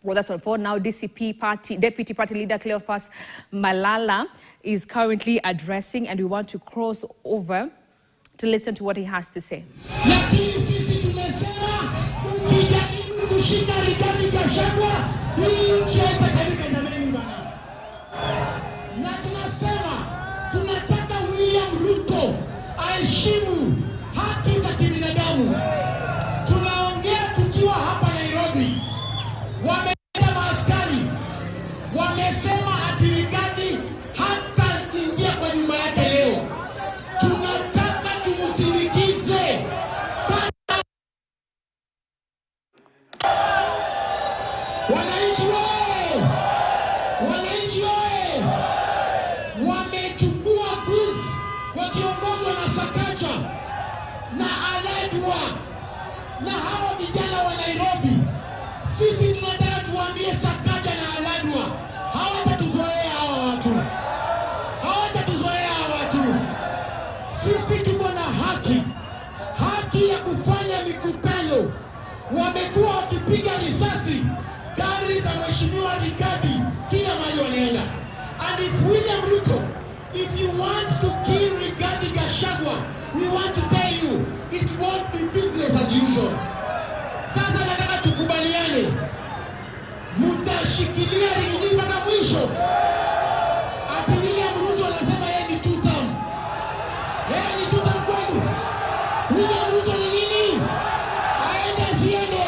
that's all for now. DCP party, Deputy Party Leader Cleopas Malala is currently addressing, and we want to cross over to listen to what he has to say. amesema ati Rigathi hata ingia kwa nyumba yake leo. Tunataka tumusindikize. Wananchi wao! Wananchi wao! Wamechukua goods wakiongozwa na Sakaja na Aladwa na hawa vijana wa Nairobi. Sisi tunataka tuambie Sakaja na Aladwa, hawatatuzoea hawa watu. Hawatatuzoea hawa watu. Sisi tuko na haki ya kufanya mikutano. Wamekuwa wakipiga risasi gari za Mheshimiwa Rigathi kila mahali wanaenda. And if William Ruto, if you want to kill Rigathi Gachagua, we want to tell you, it won't be business as usual. Sasa nataka tukubaliane, mutashikilia Rigathi mpaka mwisho. Ati William Ruto anasema yeye ni two-term. Yeye ni two-term kwani? William Ruto ni nini? Aende siende,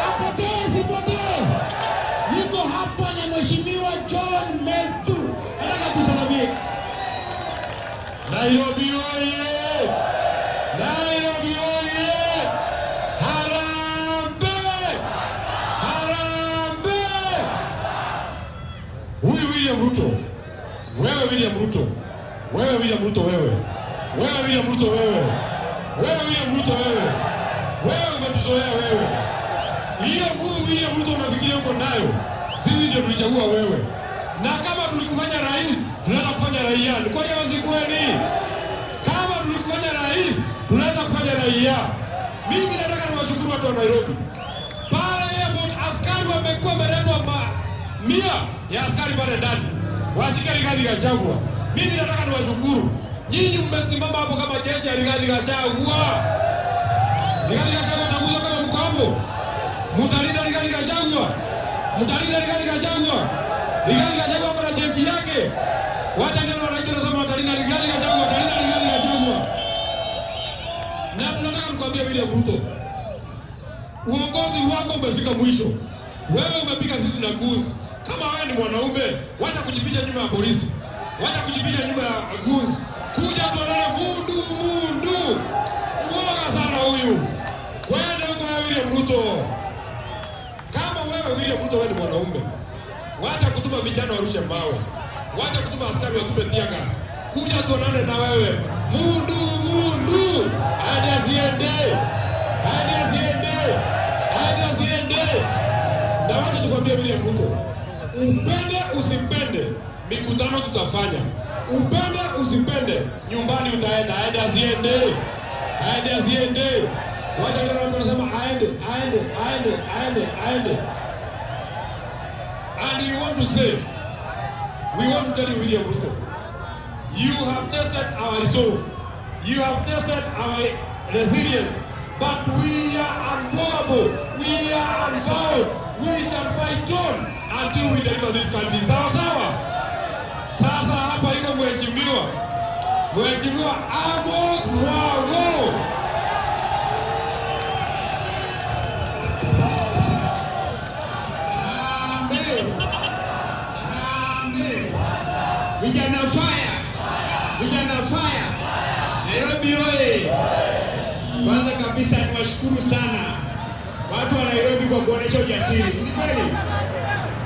apotee sipotee. Niko hapa na Mheshimiwa John Methu. Nataka tusalamie. Nairobi oye! Nairobi oye! Harambee! Harambee! Huyu William Ruto. Wewe William Ruto. Wewe William Ruto wewe. Wewe William Ruto wewe. Wewe William Ruto wewe. Wewe umetuzoea wewe. Hiyo huyu William Ruto unafikiria uko nayo. Sisi ndio tulichagua wewe. Na kama tulikufanya rais, tunaweza kufanya raia. Ni kwa nini kweli? Kama tulikufanya rais, tunaweza kufanya raia. Mimi nataka niwashukuru watu wa Nairobi. Pale airport askari wamekuwa wameletwa 100 ya askari pale ndani. Washika Rigathi Gachagua. Mimi nataka niwashukuru. Nyinyi mmesimama hapo kama jeshi ya Rigathi Gachagua. Rigathi Gachagua anakuza kama mko hapo. Mtalinda Rigathi Gachagua. Mtalinda Rigathi Gachagua. Rigathi Gachagua kuna jeshi yake. Wacha ndio wanajua nasema mtalinda Rigathi Gachagua, mtalinda Rigathi Gachagua. Na tunataka nikwambie William Ruto. Uongozi wako umefika mwisho. Wewe umepiga sisi na guns. Kama wewe ni mwanaume, wacha kujificha nyuma ya polisi. Wacha kujificha nyuma ya guns. Kuja tuonane mundu. Uoga sana huyu. Kwenda huko William Ruto. Kama wewe William Ruto wewe ni mwanaume, wacha kutuma vijana warushe mawe. Wacha kutuma askari watupe tear gas. Kuja tuonane na wewe. Mundu. Hadi asiende. Na wacha tukwambie William Ruto. Upende usipende, mikutano tutafanya. Upende usipende, nyumbani utaenda. Hadi asiende. Wacha ndio wanasema aende. And you want to say, we want to tell you William Ruto, you have tested our resolve, you have tested our resilience, but we are unmovable, we are unbowed, we shall fight on until we deliver this country. Sawa. Sasa hapa iko mheshimiwa Amos Mwago. Vijana fire. Nairobi oye. Kwanza kabisa niwashukuru sana watu wa Nairobi kwa kuonesha ujasiri. Si kweli?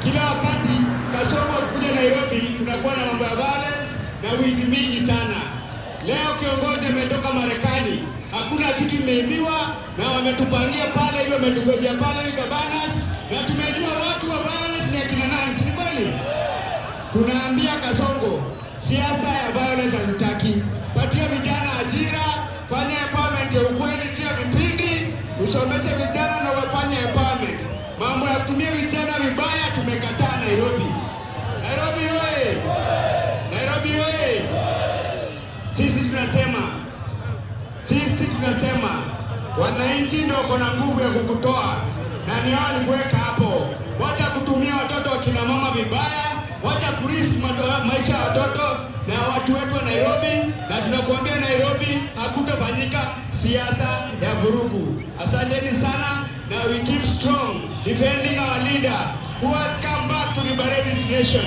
Kila wakati Kasongo kuja Nairobi kunakuwa na mambo ya violence na wizi mingi sana. Leo kiongozi ametoka Marekani, hakuna kitu imeibiwa na wametupangia pale hiyo, wametugojea pale Gabanas na tumejua watu wa violence ni kina nani. Si kweli? Tunaambia Kasongo, siasa ya violence hatutaki. Patia vijana ajira, fanya empowerment ya ukweli, sio vipindi, usomeshe vijana na wafanye empowerment. Mambo ya kutumia vijana vibaya tumekataa Nairobi. Nairobi oye! Nairobi oye! Sisi tunasema wananchi ndio wako na nguvu ya kukutoa na ni wao ni kuweka hapo. Wacha kutumia watoto wa kina mama vibaya, wacha kurisk maisha ya watoto na watu wetu wa Nairobi, na tunakuambia Nairobi hakutafanyika siasa ya vurugu. Asanteni sana, na we keep strong defending our leader who has come back to liberate this nation.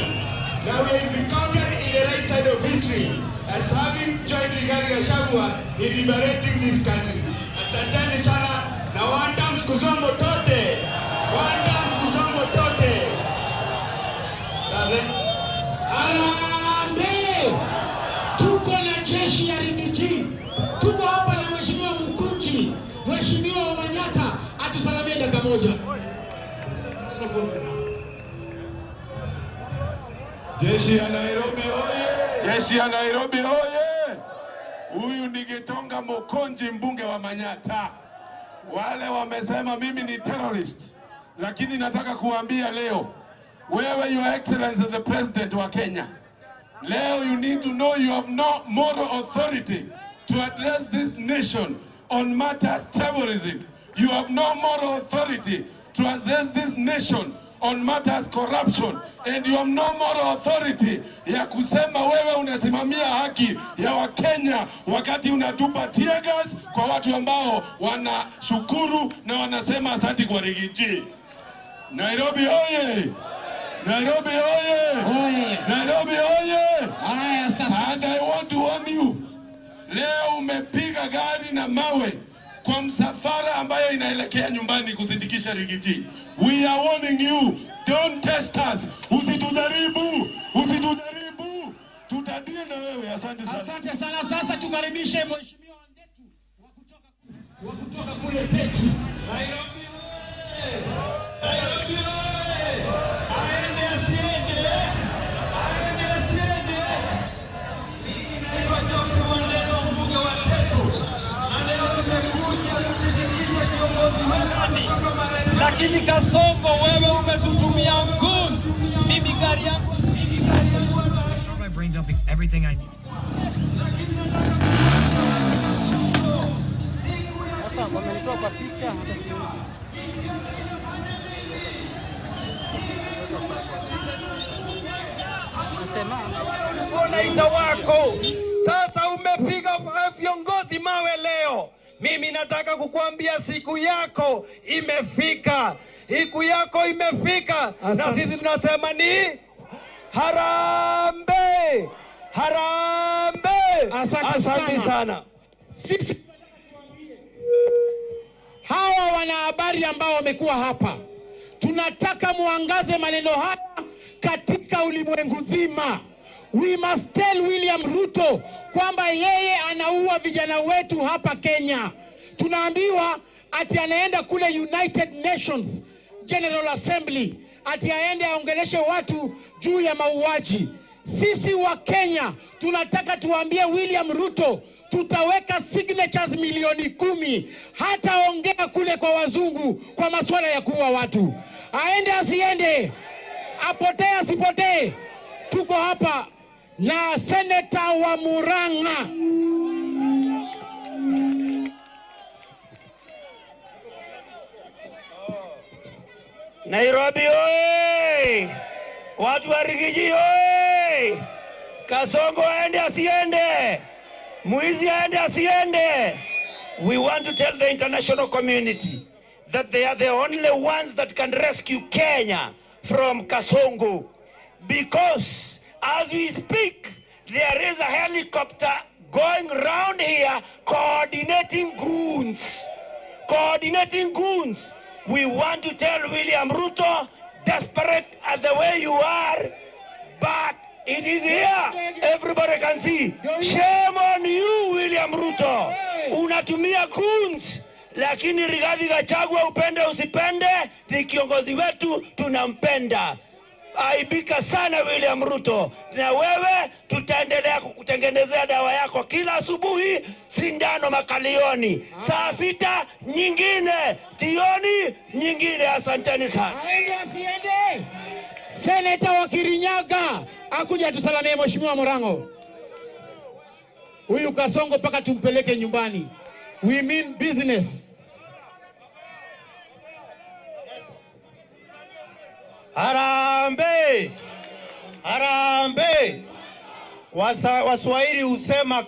Now we have been counted in the right side of history as having joined Gachagua in liberating this country. Asanteni sana na wanda msikuzombo tote. Wanda msikuzombo tote. Arambe! Tuko na jeshi ya Rigiji. Tuko hapa na mheshimiwa Mkunji, mheshimiwa Manyata, atusalamie dakika moja. Jeshi ya Nairobi oye! Jeshi ya Nairobi oye! Huyu ni Gitonga Mokonji, mbunge wa Manyata. Wale wamesema mimi ni terrorist, lakini nataka kuambia leo, wewe your excellency the president wa Kenya, leo you need to know you have no moral authority to address this nation on matters terrorism. You have no moral authority to address this nation on matters corruption, and you have no moral authority ya kusema wewe unasimamia haki ya Wakenya wakati unatupa tear gas kwa watu ambao wanashukuru na wanasema asante kwa Rigiji. Nairobi oye! Nairobi oye! Nairobi oye! And I want to warn you, leo umepiga gari na mawe kwa msafara ambayo inaelekea nyumbani kusindikisha Rigiji. We are warning you, don't test us. Usitujaribu, usitujaribu. Tutadia na wewe. Asante sana. Asante sana. Sasa tukaribishe mheshimiwa Wandetu wa kutoka kule Tetu. Nairobi oye! Nairobi oye! Aende asiende! Aende asiende! Mimi naitwa John Wandetu, mbunge wa Tetu. Na leo tumekuja kusindikisha kiongozi wetu. Lakini Kasongo, wewe umetutumia nguvu. Mimi gari yangu. My brain dumping everything I need. Unaita wako. Sasa umepiga viongozi mawe leo. Mimi nataka kukuambia siku yako imefika. Siku yako imefika. Na sisi tunasema ni harambe. Harambe. Asante sana. Sisi hawa wanahabari ambao wamekuwa hapa, tunataka muangaze maneno haya katika ulimwengu nzima. We must tell William Ruto kwamba yeye anaua vijana wetu hapa Kenya. Tunaambiwa ati anaenda kule United Nations General Assembly, ati aende aongeleshe watu juu ya mauaji. Sisi wa Kenya tunataka tuambie William Ruto tutaweka signatures milioni 10, hata ongea kule kwa wazungu kwa masuala ya kuua watu. Aende asiende, apotee asipotee. Tuko hapa na seneta wa Murang'a. Nairobi oye! Watu wa Rigiji oye! Kasongo aende asiende! Muizi aende asiende! We want to tell the international community that they are the only ones that can rescue Kenya from Kasongo. Because as we speak, there is a helicopter going around here coordinating goons. Coordinating goons. We want to tell William Ruto, desperate at the way you are, but it is here. Everybody can see. Shame on you, William Ruto. Unatumia goons. Lakini Rigathi Gachagua, upende usipende, ni kiongozi wetu, tunampenda. Aibika sana William Ruto. Na wewe tutaendelea kukutengenezea dawa yako kila asubuhi, sindano makalioni. Saa 6 nyingine, jioni nyingine. Asanteni sana. Aende asiende. Seneta wa Kirinyaga akuja tusalamie mheshimiwa Morango. Huyu Kasongo paka tumpeleke nyumbani. We mean business. Harambe! Harambe! Waswahili husema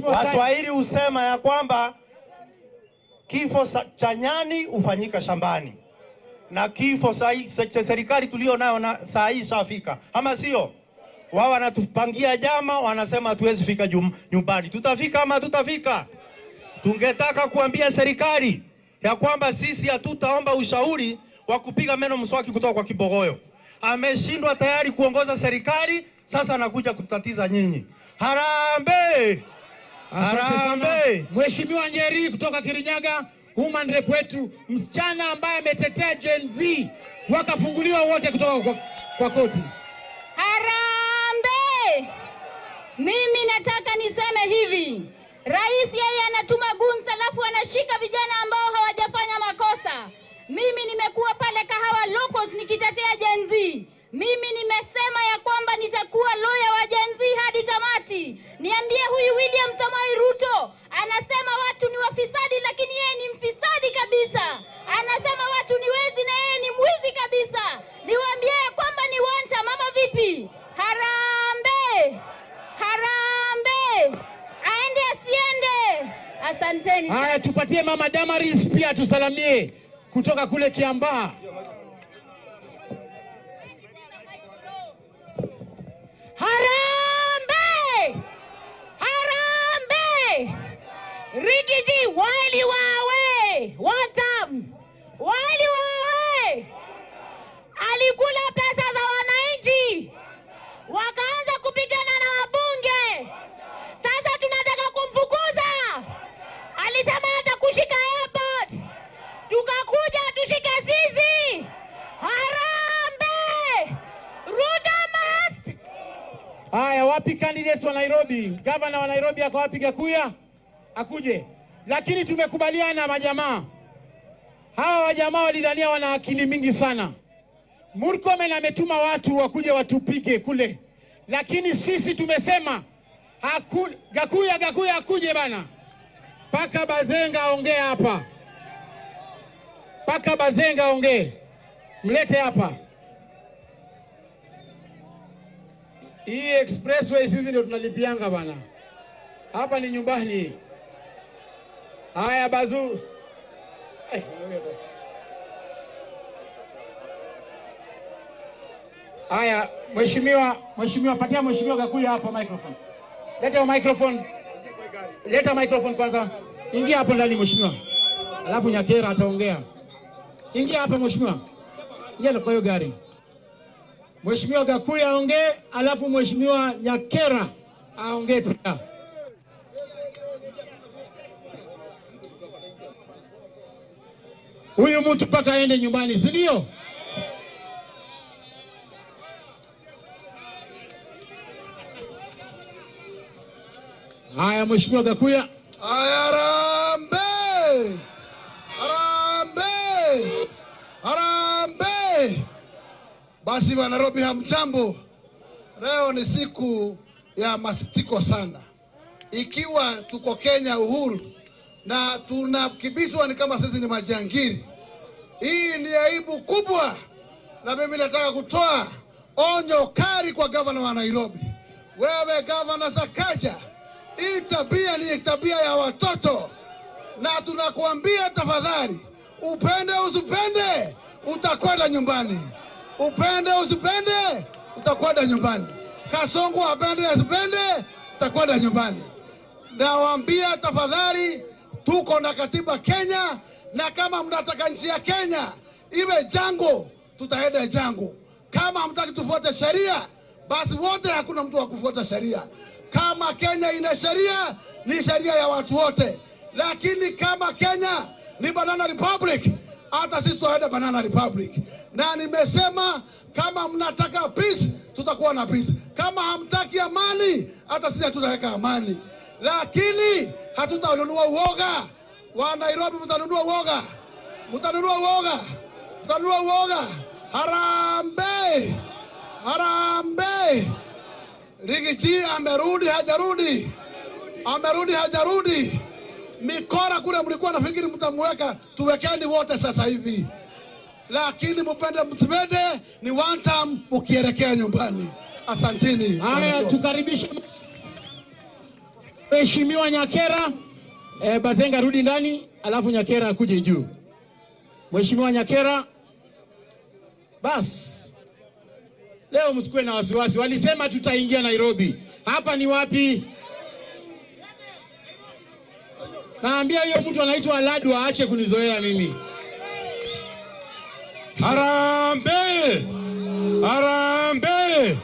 Waswahili husema ya kwamba kifo cha nyani ufanyika shambani, na kifo serikali tulio nayo na saa hii shafika, ama sio? Wao wanatupangia jama, wanasema hatuwezi fika nyumbani. Tutafika ama tutafika? Tungetaka kuambia serikali ya kwamba sisi hatutaomba ushauri wa kupiga meno mswaki kutoka kwa kibogoyo. Ameshindwa tayari kuongoza serikali, sasa anakuja kutatiza nyinyi. Harambe! Harambe! Mheshimiwa Njeri kutoka Kirinyaga, human rep wetu, msichana ambaye ametetea Gen Z wakafunguliwa wote kutoka kwa koti. Harambe! Mimi nataka niseme hivi. Rais yeye anatuma gunsa alafu anashika vijana ambao hawajafanya makosa. Mimi nimekuwa pale Kahawa Locals nikitetea Gen Z. Mimi nimesema ya kwamba nitakuwa lawyer wa Gen Z hadi tamati. Niambie huyu William Samoei Ruto anasema watu ni wafisadi, lakini yeye ni mfisadi kabisa. Anasema watu ni wezi na yeye ni mwizi kabisa. Niwaambie ya kwamba ni wanta mama vipi? Harambe! Harambe! Aende asiende. Asanteni. Haya, tupatie mama Damaris pia tusalamie kutoka kule Kiambaa. Harambe! Harambe! Rigiji wali wawe! Watam! Wali wawe! Alikula pesa za wananchi. Wakaanza kupigana na wabunge. Sasa tunataka kumfukuza. Alisema hata kushika airport. Tukakuja tushike sisi. Harambe! Ruto must! Haya, wapi candidates wa Nairobi? Governor wa Nairobi ako wapi? Gakuya akuje. Lakini tumekubaliana majamaa. Hawa wajamaa walidhania wana akili mingi sana. Murkomen ametuma watu wakuje watupike kule. Lakini sisi tumesema Gakuya akuje bana. Paka Bazenga aongee hapa. Paka Bazenga aongee. Mlete hapa. Hii expressway sisi ndio tunalipianga bana. Hapa ni nyumbani. Haya Bazu. Haya, mheshimiwa patia mheshimiwa Gakuya hapa microphone. Leta microphone. Leta microphone kwanza. Ingia hapo ndani mheshimiwa. Alafu Nyakera ataongea. Ingia hapa mheshimiwa. Ingia kwa hiyo gari. Mheshimiwa Gakuya aongee, alafu mheshimiwa Nyakera aongee pia. Huyu mtu paka aende nyumbani, si ndio? Haya mheshimiwa Gakuya. Harambe! Harambe! Harambe! Basi wa Nairobi hamjambo. Leo ni siku ya masitiko sana. Ikiwa tuko Kenya uhuru na tunakibizwa ni kama sisi ni majangiri. Hii ni aibu kubwa. Na mimi nataka kutoa onyo kali kwa governor wa Nairobi. Wewe governor Sakaja, hii tabia ni tabia ya watoto. Na tunakuambia tafadhali, upende usipende, utakwenda nyumbani. Upende usipende, utakwenda nyumbani. Kasongo apende asipende, utakwenda nyumbani. Nawaambia tafadhali, tuko na katiba Kenya, na kama mnataka nchi ya Kenya iwe jango, tutaenda jango. Kama hamtaki tufuate sheria, basi wote hakuna mtu wa kufuata sheria. Kama Kenya ina sheria, ni sheria ya watu wote. Lakini kama Kenya ni banana republic, hata sisi tutaenda banana republic. Na nimesema kama mnataka peace, tutakuwa na peace. Kama hamtaki amani, hata sisi tutaweka amani. Lakini hatutanunua uoga. Wa Nairobi mtanunua uoga. Mtanunua uoga. Mtanunua uoga. Harambe! Harambe! Rigiji amerudi hajarudi. Amerudi hajarudi. Mikora kule mlikuwa nafikiri mtamweka, tuwekeni wote sasa hivi. Lakini mpende msipende, ni one time ukielekea nyumbani. Asanteni. Haya, tukaribisha Mheshimiwa Nyakera. Bazenga rudi ndani. alafu Nyakera akuje juu. Mheshimiwa Nyakera, bas leo msikuwe na wasiwasi. Walisema tutaingia Nairobi. Hapa ni wapi? Naambia hiyo mtu anaitwa Aladu aache kunizoea mimi. Harambee! Harambee!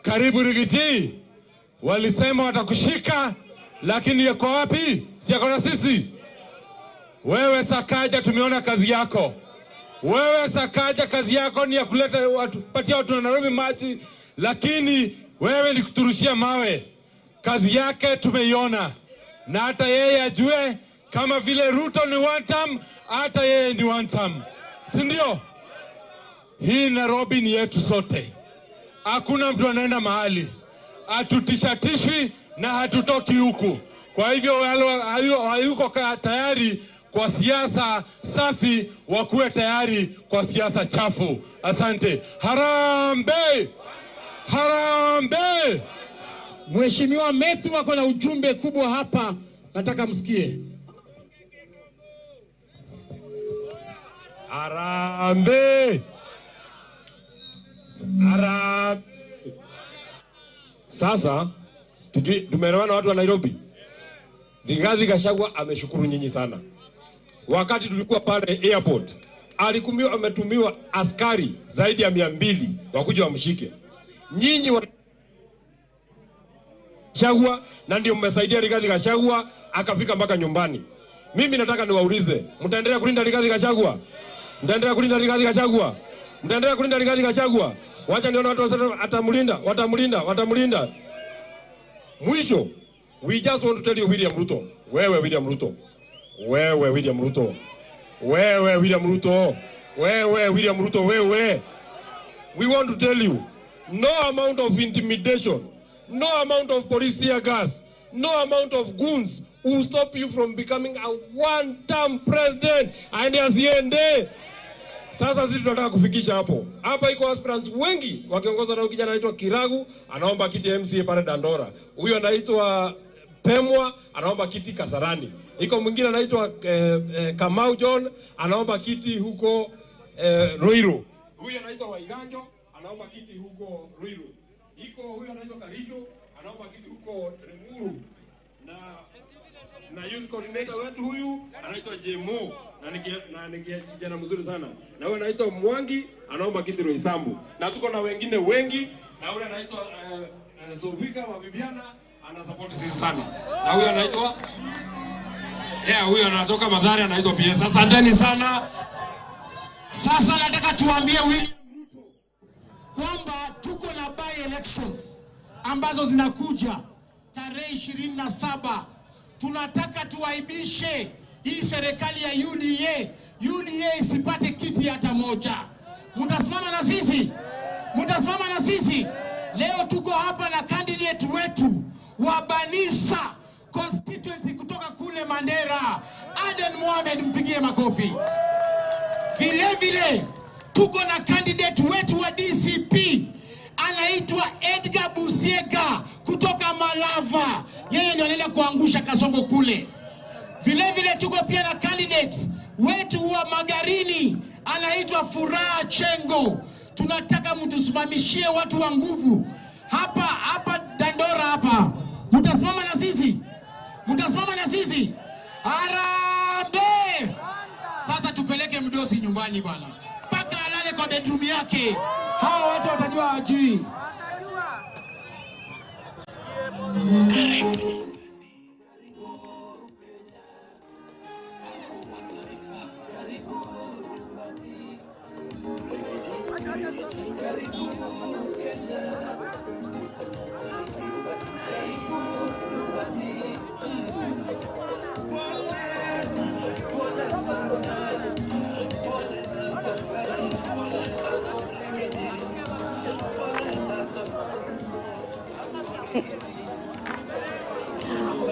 Karibu Rigiti. Walisema watakushika, lakini yako wapi? Si yako na sisi. Wewe Sakaja, tumeona kazi yako. Wewe Sakaja, kazi yako ni ya kuleta watu, patia watu na Nairobi maji, lakini wewe ni kuturushia mawe. Kazi yake tumeiona. Na hata yeye ajue kama vile Ruto ni one term, hata yeye ni one term. Si ndio? Hii Nairobi ni yetu sote. Hakuna mtu anaenda mahali. Hatutishatishwi na hatutoki huku. Kwa hivyo hayuko tayari kwa siasa safi, wakuwe tayari kwa siasa chafu. Asante. Harambee! Harambee! Mheshimiwa Methu wako na ujumbe kubwa hapa, nataka msikie. Harambee! Harambee! Sasa tumeelewana watu wa Nairobi. Rigathi Gachagua ameshukuru nyinyi sana. Wakati tulikuwa pale airport, ametumiwa askari zaidi ya 200 wakuja wamshike. Nyinyi wa Gachagua na ndio mmesaidia Rigathi Gachagua akafika mpaka nyumbani. Mimi nataka niwaulize, mtaendelea kulinda Rigathi Gachagua? Mtaendelea kulinda Rigathi Gachagua? Mtaendelea kulinda Rigathi Gachagua? Wacha nione watu wasema watamulinda. Mwisho, we just want to tell you William Ruto. Wewe William Ruto. Wewe William Ruto. Wewe William Ruto. Wewe William Ruto. Wewe. We want to tell you, no amount of intimidation, no amount of police tear gas, no amount of goons will stop you from becoming a one-term president. Aende asiende. Sasa sisi tunataka kufikisha hapo. Hapa iko aspirants wengi wakiongozwa na kijana anaitwa Kiragu, anaomba kiti MCA pale Dandora. Huyo anaitwa Pemwa, anaomba kiti Kasarani. Iko mwingine anaitwa Kamau John, anaomba kiti huko Ruiru. Huyo anaitwa Waiganjo, anaomba kiti huko Ruiru. Iko huyo anaitwa Karisho, anaomba kiti huko Remuru. Na youth coordinator wetu huyu anaitwa Jemo, na ni kijana mzuri sana. Na huyo anaitwa Mwangi, anaomba kiti Roisambu. Na tuko na wengine wengi, na huyo anaitwa Sofika wa Bibiana, ana support sisi sana. Na huyo anaitwa huyo anatoka Mathare, anaitwa PS. Asanteni sana. Sasa nataka tuambie William Ruto kwamba tuko na by elections ambazo zinakuja tarehe 27. Tunataka tuaibishe hii serikali ya UDA. UDA isipate kiti hata moja. Mtasimama na sisi? Mtasimama na sisi? Leo tuko hapa na candidate wetu wa Banisa constituency kutoka kule Mandera, Aden Mohamed, mpigie makofi. Vile vile tuko na candidate wetu wa DCP anaitwa Edgar Busiega kutoka Malava. Yeye ndio anaenda kuangusha Kasongo kule. Vile vile tuko pia na candidate wetu wa Magarini anaitwa Furaha Chengo. Tunataka mtusimamishie watu wa nguvu hapa Dandora hapa. Mtasimama na sisi? Mtasimama na sisi? Harambee! Sasa tupeleke mdosi nyumbani bwana. Paka alale kwa bedroom yake. Hao watu watajua hajui.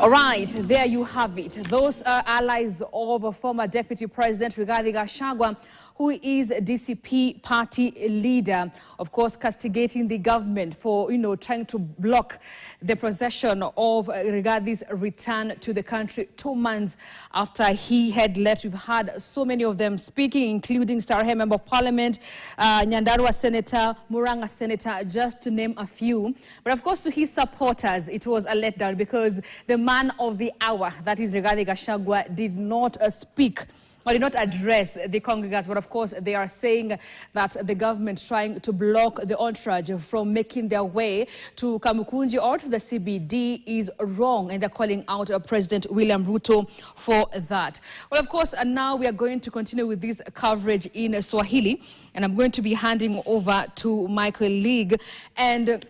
All right, there you have it. Those are allies of former Deputy President Rigathi Gachagua who is DCP party leader, of course, castigating the government for, trying to block the procession of Rigath's return to the country 2 months after he had left. We've had so many of them speaking, including Starehe Member of Parliament, Nyandarua Senator, Muranga Senator, just to name a few. But of course, to his supporters, it was a letdown because the man of the hour, that is Rigathi Gachagua, did not speak or did not address the congregants. But of course, they are saying that the government trying to block the entourage from making their way to Kamukunji or to the CBD is wrong, and they're calling out President William Ruto for that. Well, of course, now we are going to continue with this coverage in Swahili, and I'm going to be handing over to my colleague, and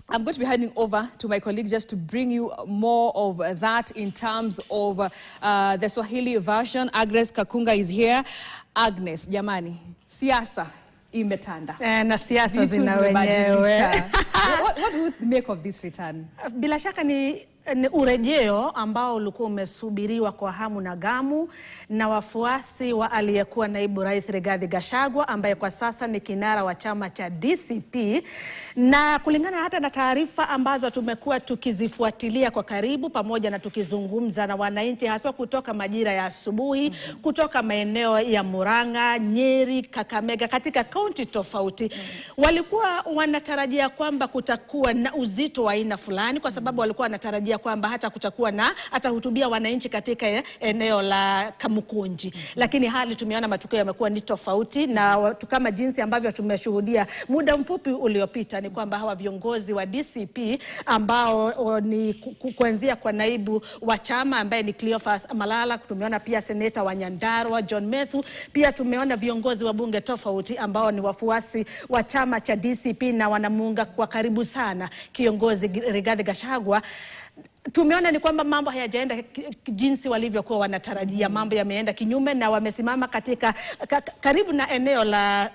I'm going to be handing over to my colleague just to bring you more of that in terms of the Swahili version. Agnes Kakunga is here. Agnes, jamani, siasa imetanda. Na siasa zina wenyewe. What do you make of this return? Bila shaka ni urejeo ambao ulikuwa umesubiriwa kwa hamu na gamu na wafuasi wa aliyekuwa naibu rais Rigathi Gachagua, ambaye kwa sasa ni kinara wa chama cha DCP, na kulingana hata na taarifa ambazo tumekuwa tukizifuatilia kwa karibu pamoja na tukizungumza na wananchi haswa kutoka majira ya asubuhi, kutoka maeneo ya Muranga, Nyeri, Kakamega, katika kaunti tofauti, walikuwa wanatarajia kwamba kutakuwa na uzito wa aina fulani, kwa sababu walikuwa wanatarajia kwamba hata kutakuwa na atahutubia wananchi katika eneo la Kamukunji. Lakini hali tumeona matukio yamekuwa ni tofauti, na kama jinsi ambavyo tumeshuhudia muda mfupi uliopita ni kwamba hawa viongozi wa DCP ambao ni kuanzia kwa naibu wa chama ambaye ni Cleopas Malala, tumeona pia seneta wa Nyandarua John Methu, pia tumeona viongozi wa bunge tofauti ambao ni wafuasi wa chama cha DCP na wanamuunga kwa karibu sana kiongozi Rigathi Gachagua. Tumeona ni kwamba mambo hayajaenda jinsi walivyokuwa wanatarajia. Mambo yameenda kinyume na wamesimama katika karibu na eneo la